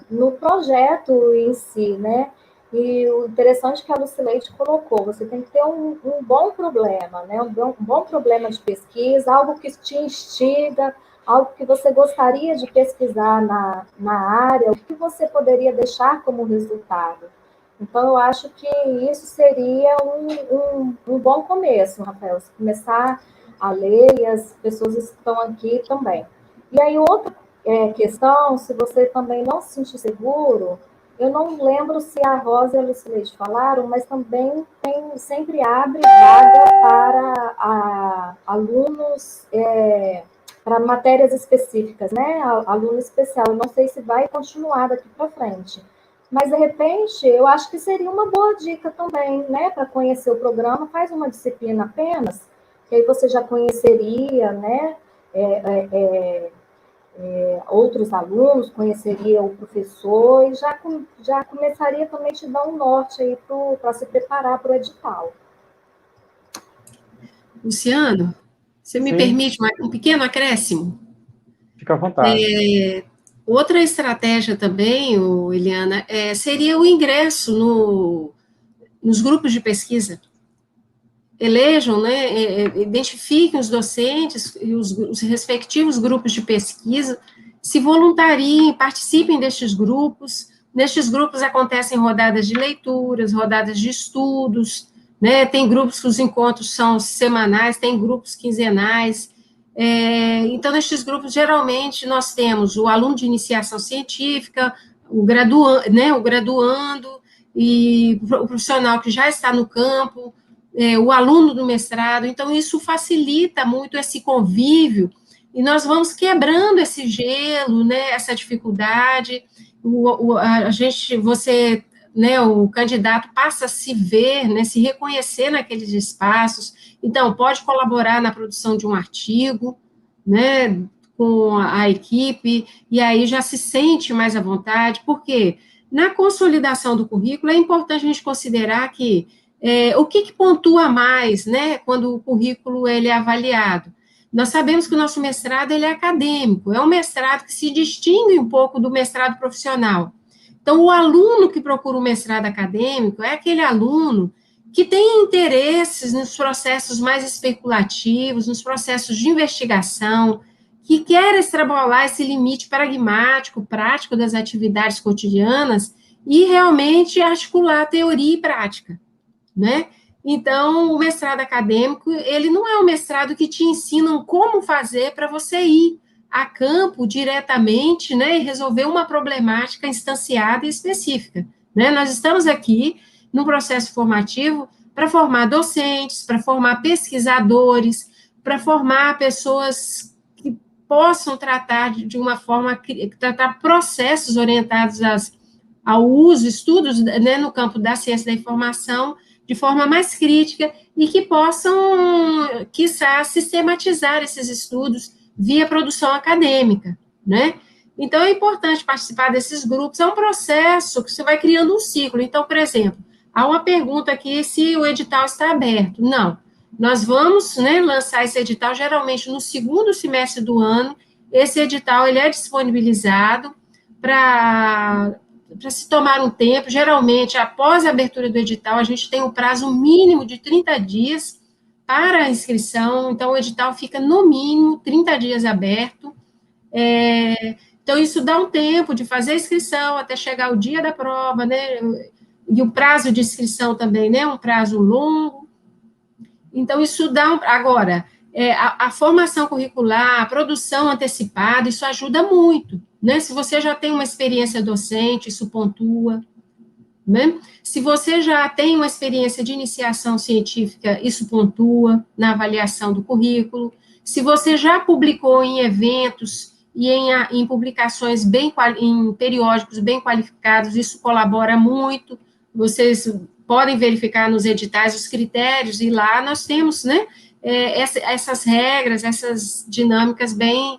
no projeto em si, né? E o interessante que a Lucileide colocou, você tem que ter um bom problema, né? Um bom problema de pesquisa, algo que te instiga, algo que você gostaria de pesquisar na área, o que você poderia deixar como resultado. Então, eu acho que isso seria um bom começo, Rafael, se começar a ler e as pessoas estão aqui também. E aí, outra questão, se você também não se sentir seguro, eu não lembro se a Rosa e a Lucileide falaram, mas também sempre abre vaga para alunos, para matérias específicas, né? Aluno especial. Eu não sei se vai continuar daqui para frente. Mas, de repente, eu acho que seria uma boa dica também, né? Para conhecer o programa, faz uma disciplina apenas, que aí você já conheceria, né? Outros alunos, conheceria o professor e já começaria também a te dar um norte aí para se preparar para o edital. Luciano, você me Sim, permite um pequeno acréscimo? fica à vontade. Outra estratégia também, Eliana, seria o ingresso nos grupos de pesquisa. Elejam, né, identifiquem os docentes e os respectivos grupos de pesquisa, se voluntariem, participem destes grupos. Nestes grupos acontecem rodadas de leituras, rodadas de estudos, né, tem grupos que os encontros são semanais, tem grupos quinzenais. Então, nestes grupos, geralmente, nós temos o aluno de iniciação científica, o graduando e o profissional que já está no campo, o aluno do mestrado. Então, isso facilita muito esse convívio, e nós vamos quebrando esse gelo, né, essa dificuldade. O candidato passa a se ver, né, se reconhecer naqueles espaços. Então, pode colaborar na produção de um artigo, né, com a equipe, e aí já se sente mais à vontade, porque na consolidação do currículo é importante a gente considerar que o que pontua mais, né, quando o currículo ele é avaliado? Nós sabemos que o nosso mestrado ele é acadêmico, é um mestrado que se distingue um pouco do mestrado profissional. Então, o aluno que procura um mestrado acadêmico é aquele aluno que tem interesses nos processos mais especulativos, nos processos de investigação, que quer extrapolar esse limite pragmático, prático das atividades cotidianas e realmente articular teoria e prática, né? Então, o mestrado acadêmico, ele não é um mestrado que te ensinam como fazer para você ir a campo diretamente, né, e resolver uma problemática instanciada e específica, né? Nós estamos aqui no processo formativo para formar docentes, para formar pesquisadores, para formar pessoas que possam tratar de uma forma, tratar processos orientados ao uso, estudos, né, no campo da ciência da informação, de forma mais crítica, e que possam, quiçá, sistematizar esses estudos via produção acadêmica, né? Então, é importante participar desses grupos, é um processo que você vai criando um ciclo. Então, por exemplo, há uma pergunta aqui se o edital está aberto. Não, nós vamos, né, lançar esse edital geralmente no segundo semestre do ano. Esse edital ele é disponibilizado para se tomar um tempo. Geralmente, após a abertura do edital, a gente tem um prazo mínimo de 30 dias para a inscrição, então o edital fica no mínimo 30 dias aberto. Então, isso dá um tempo de fazer a inscrição até chegar o dia da prova, né? E o prazo de inscrição também, né? Um prazo longo. Então, isso dá agora, a formação curricular, a produção antecipada, isso ajuda muito, né? Se você já tem uma experiência docente, isso pontua, né? Se você já tem uma experiência de iniciação científica, isso pontua na avaliação do currículo. Se você já publicou em eventos e em publicações em periódicos bem qualificados, isso colabora muito. Vocês podem verificar nos editais os critérios, e lá nós temos, né, essas regras, essas dinâmicas bem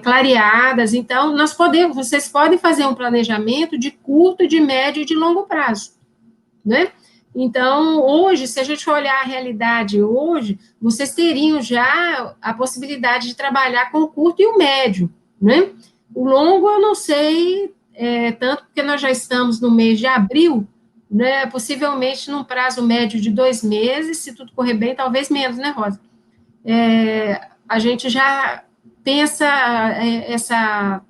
clareadas. Então, vocês podem fazer um planejamento de curto, de médio e de longo prazo, né? Então, hoje, se a gente olhar a realidade hoje, vocês teriam já a possibilidade de trabalhar com o curto e o médio, né? O longo, eu não sei, tanto porque nós já estamos no mês de abril, né? Possivelmente num prazo médio de 2 meses, se tudo correr bem, talvez menos, né, Rosa? A gente já pensa essa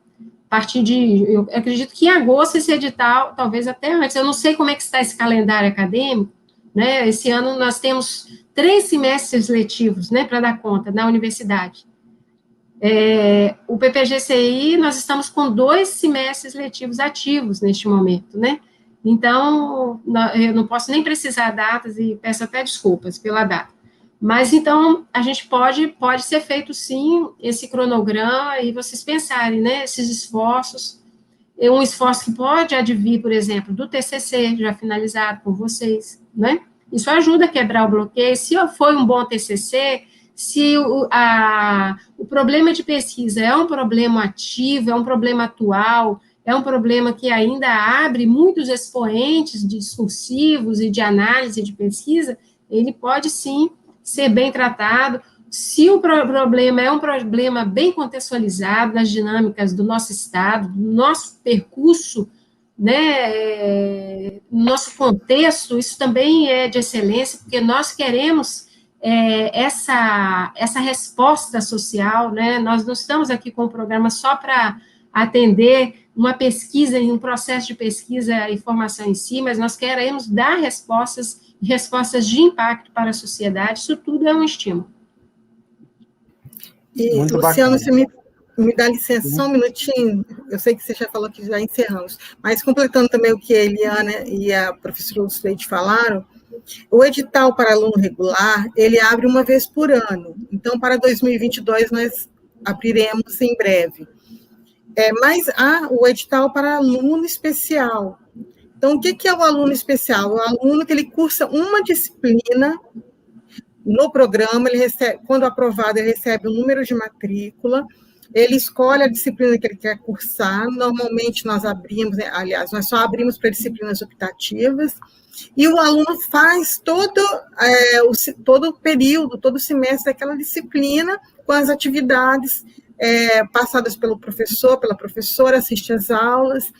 partir de, eu acredito que em agosto esse edital, talvez até antes, eu não sei como é que está esse calendário acadêmico, né? Esse ano nós temos 3 semestres letivos, né, para dar conta na universidade. O PPGCI, nós estamos com 2 semestres letivos ativos neste momento, né? Então, eu não posso nem precisar datas e peço até desculpas pela data. Mas, então, a gente pode ser feito, sim, esse cronograma e vocês pensarem, né, esses esforços, um esforço que pode advir, por exemplo, do TCC, já finalizado por vocês, né? Isso ajuda a quebrar o bloqueio. Se foi um bom TCC, se o problema de pesquisa é um problema ativo, é um problema atual, é um problema que ainda abre muitos expoentes discursivos e de análise de pesquisa, ele pode, sim, ser bem tratado. Se o problema é um problema bem contextualizado nas dinâmicas do nosso Estado, do nosso percurso, né, nosso contexto, isso também é de excelência, porque nós queremos essa resposta social, né? Nós não estamos aqui com um programa só para atender uma pesquisa, um processo de pesquisa e formação em si, mas nós queremos dar respostas de impacto para a sociedade. Isso tudo é um estímulo. E, Muito Luciano, bacana. você me dá licença só um minutinho? Eu sei que você já falou que já encerramos, mas completando também o que a Eliana e a professora Lucileide falaram, o edital para aluno regular, ele abre uma vez por ano. Então, para 2022, nós abriremos em breve. Mas há o edital para aluno especial. Então, o que é o aluno especial? O aluno que ele cursa uma disciplina no programa, ele recebe, quando aprovado, ele recebe o número de matrícula, ele escolhe a disciplina que ele quer cursar. Normalmente, nós abrimos, aliás, nós só abrimos para disciplinas optativas, e o aluno faz todo o período, todo o semestre daquela disciplina, com as atividades passadas pelo professor, pela professora, assiste às aulas,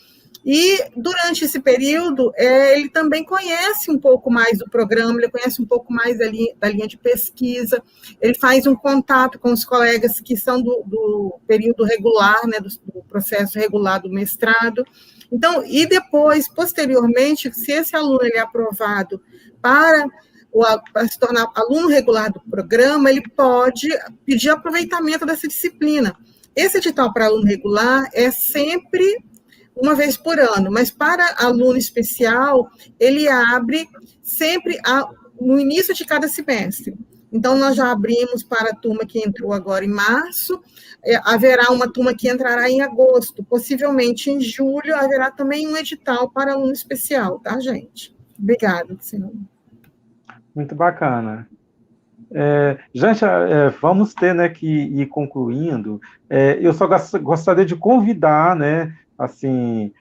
e durante esse período, ele também conhece um pouco mais do programa, ele conhece um pouco mais da linha de pesquisa, ele faz um contato com os colegas que são do período regular, né, do processo regular do mestrado. Então, e depois, posteriormente, se esse aluno ele é aprovado para se tornar aluno regular do programa, ele pode pedir aproveitamento dessa disciplina. Esse edital para aluno regular é sempre uma vez por ano, mas para aluno especial, ele abre sempre no início de cada semestre. Então, nós já abrimos para a turma que entrou agora em março, haverá uma turma que entrará em agosto, possivelmente em julho haverá também um edital para aluno especial, tá, gente? Obrigada, senhor. Muito bacana. Gente, vamos ter, né, que ir concluindo. Eu só gostaria de convidar, né, assim,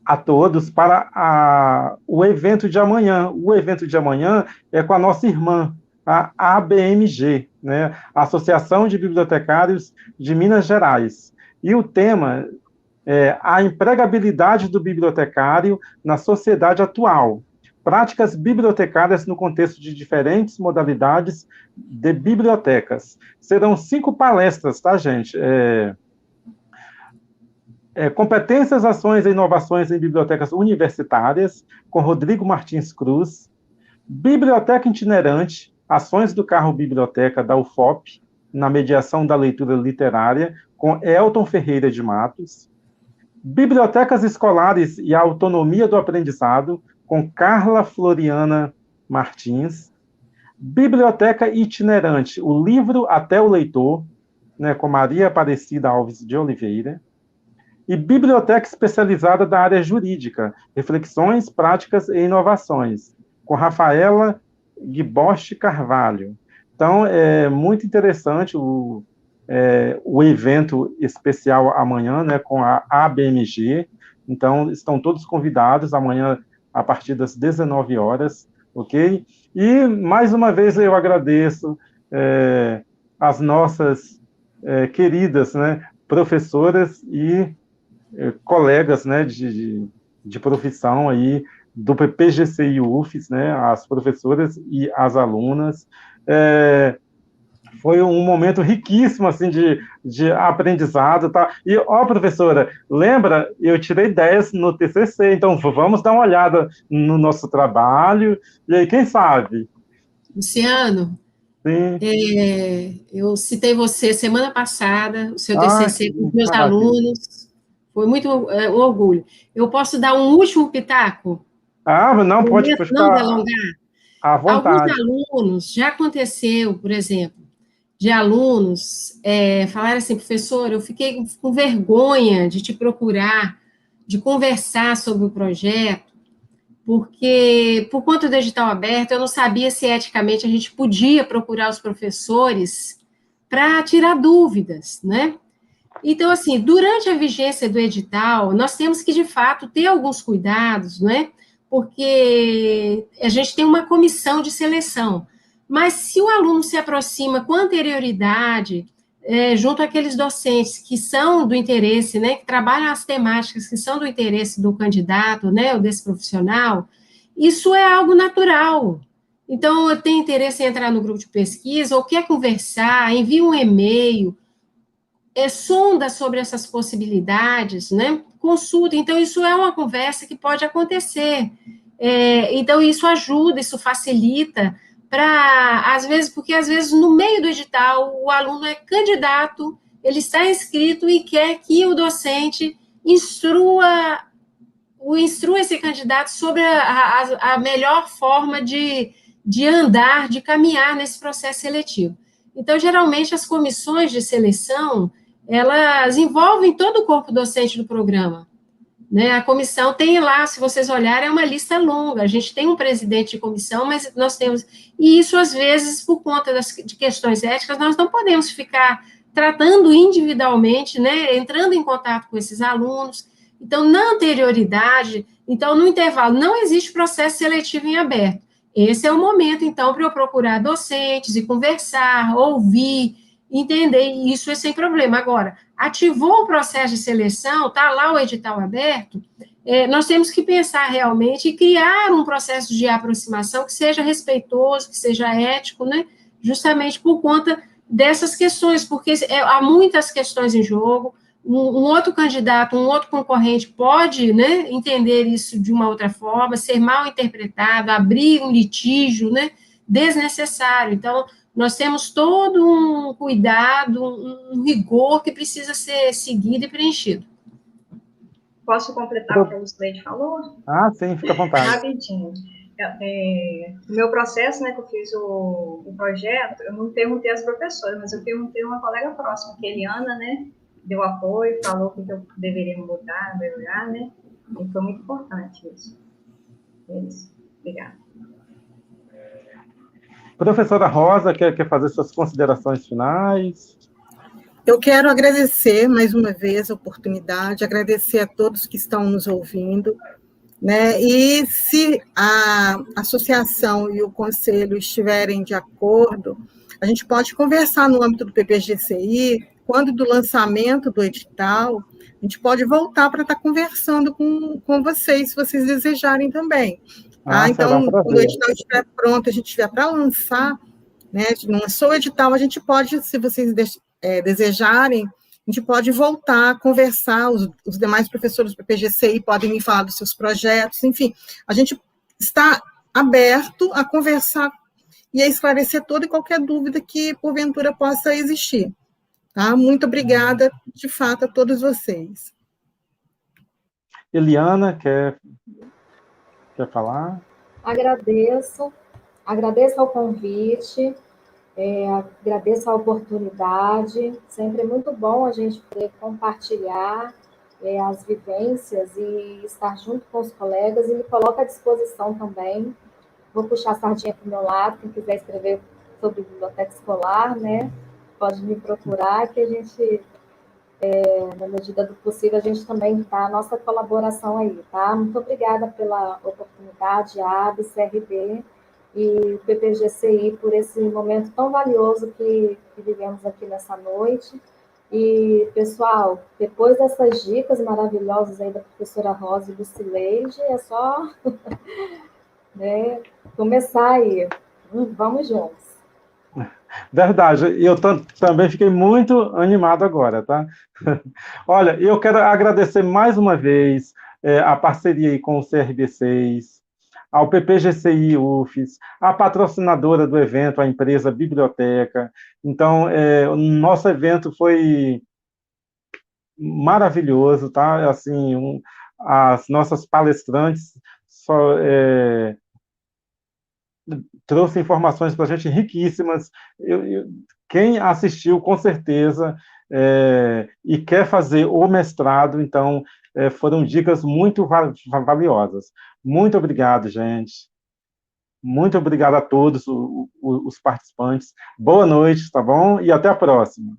a todos para o evento de amanhã. O evento de amanhã é com a nossa irmã, a ABMG, né, Associação de Bibliotecários de Minas Gerais. E o tema é a empregabilidade do bibliotecário na sociedade atual. Práticas bibliotecárias no contexto de diferentes modalidades de bibliotecas. Serão 5 palestras, tá, gente? Competências, ações e inovações em bibliotecas universitárias, com Rodrigo Martins Cruz. Biblioteca itinerante, ações do carro biblioteca da UFOP, na mediação da leitura literária, com Elton Ferreira de Matos. Bibliotecas Escolares e a Autonomia do Aprendizado, com Carla Floriana Martins. Biblioteca Itinerante, o livro até o leitor, né, com Maria Aparecida Alves de Oliveira. E Biblioteca Especializada da Área Jurídica, Reflexões, Práticas e Inovações, com Rafaela Guiboche Carvalho. Então, é muito interessante o evento especial amanhã, né, com a ABMG. Então, estão todos convidados amanhã a partir das 19 horas, ok? E, mais uma vez, eu agradeço as nossas queridas, né, professoras e colegas, né, de profissão aí do PGC e UFES, né, as professoras e as alunas. Foi um momento riquíssimo, assim, de aprendizado, tá? E, ó, professora, lembra, eu tirei 10 no TCC, então vamos dar uma olhada no nosso trabalho, e aí, quem sabe? Luciano, eu citei você semana passada, o seu TCC com os meus alunos, foi muito um orgulho. Eu posso dar um último pitaco? Não, pode Não ficar delongar. à vontade. Alguns alunos, já aconteceu, por exemplo, de alunos falarem assim, professor, eu fiquei com vergonha de te procurar, de conversar sobre o projeto, porque, por conta do edital aberto, eu não sabia se eticamente a gente podia procurar os professores para tirar dúvidas, né? Então, assim, durante a vigência do edital, nós temos que, de fato, ter alguns cuidados, né? Porque a gente tem uma comissão de seleção. Mas se o aluno se aproxima com anterioridade, junto àqueles docentes que são do interesse, né, que trabalham as temáticas que são do interesse do candidato, né, ou desse profissional, isso é algo natural. Então, eu tenho interesse em entrar no grupo de pesquisa, ou quer conversar, envia um e-mail, sonda sobre essas possibilidades, né? Consulta. Então, isso é uma conversa que pode acontecer. Então, isso ajuda, isso facilita para, às vezes, porque às vezes no meio do edital o aluno é candidato, ele está inscrito e quer que o docente instrua esse candidato sobre a melhor forma de andar, de caminhar nesse processo seletivo. Então, geralmente, as comissões de seleção, elas envolvem todo o corpo docente do programa. Né? A comissão tem lá, se vocês olharem, é uma lista longa. A gente tem um presidente de comissão, mas nós temos... E isso, às vezes, por conta de questões éticas, nós não podemos ficar tratando individualmente, né? Entrando em contato com esses alunos. Então, na anterioridade, então, no intervalo, não existe processo seletivo em aberto. Esse é o momento, então, para eu procurar docentes e conversar, ouvir, entender, e isso é sem problema. Agora, ativou o processo de seleção, está lá o edital aberto, nós temos que pensar realmente e criar um processo de aproximação que seja respeitoso, que seja ético, né? Justamente por conta dessas questões, porque há muitas questões em jogo, um outro candidato, um outro concorrente pode, né, entender isso de uma outra forma, ser mal interpretado, abrir um litígio, né, desnecessário. Então, nós temos todo um cuidado, um rigor que precisa ser seguido e preenchido. Posso completar o que a Lucileide falou? Sim, fica à vontade. Rapidinho. No meu processo, né, que eu fiz o projeto, eu não perguntei às professoras, mas eu perguntei a uma colega próxima, que é a Eliana, né, deu apoio, falou o que eu deveria mudar, melhorar, né, e foi muito importante isso. É isso. Obrigada. Professora Rosa, quer fazer suas considerações finais? Eu quero agradecer mais uma vez a oportunidade, agradecer a todos que estão nos ouvindo, né? E se a associação e o conselho estiverem de acordo, a gente pode conversar no âmbito do PPGCI, quando do lançamento do edital, a gente pode voltar para estar conversando com vocês, se vocês desejarem também. Então, quando o edital estiver pronto, a gente estiver para lançar, né, lançou o edital, a gente pode, se vocês desejarem, a gente pode voltar a conversar, os demais professores do PGCI podem me falar dos seus projetos, enfim, a gente está aberto a conversar e a esclarecer toda e qualquer dúvida que, porventura, possa existir. Tá? Muito obrigada, de fato, a todos vocês. Eliana, quer falar? Agradeço ao convite, agradeço a oportunidade. Sempre é muito bom a gente poder compartilhar as vivências e estar junto com os colegas, e me coloco à disposição também. Vou puxar a sardinha para o meu lado, quem quiser escrever sobre biblioteca escolar, né? Pode me procurar, que a gente, na medida do possível, a gente também dá a nossa colaboração aí, tá? Muito obrigada pela oportunidade, ABS, CRB e o PPGCI, por esse momento tão valioso que vivemos aqui nessa noite. E, pessoal, depois dessas dicas maravilhosas aí da professora Rosa e do Cileide, é só né, começar aí. Vamos juntos. Verdade, e eu também fiquei muito animado agora, tá? Olha, eu quero agradecer mais uma vez a parceria aí com o CRB6, ao PPGCI UFES, a patrocinadora do evento, a empresa Biblioteca. Então, o nosso evento foi maravilhoso, tá? Assim, as nossas palestrantes só, trouxe informações para a gente riquíssimas. Quem assistiu, com certeza, e quer fazer o mestrado, então, foram dicas muito valiosas. Muito obrigado, gente. Muito obrigado a todos os participantes. Boa noite, tá bom? E até a próxima.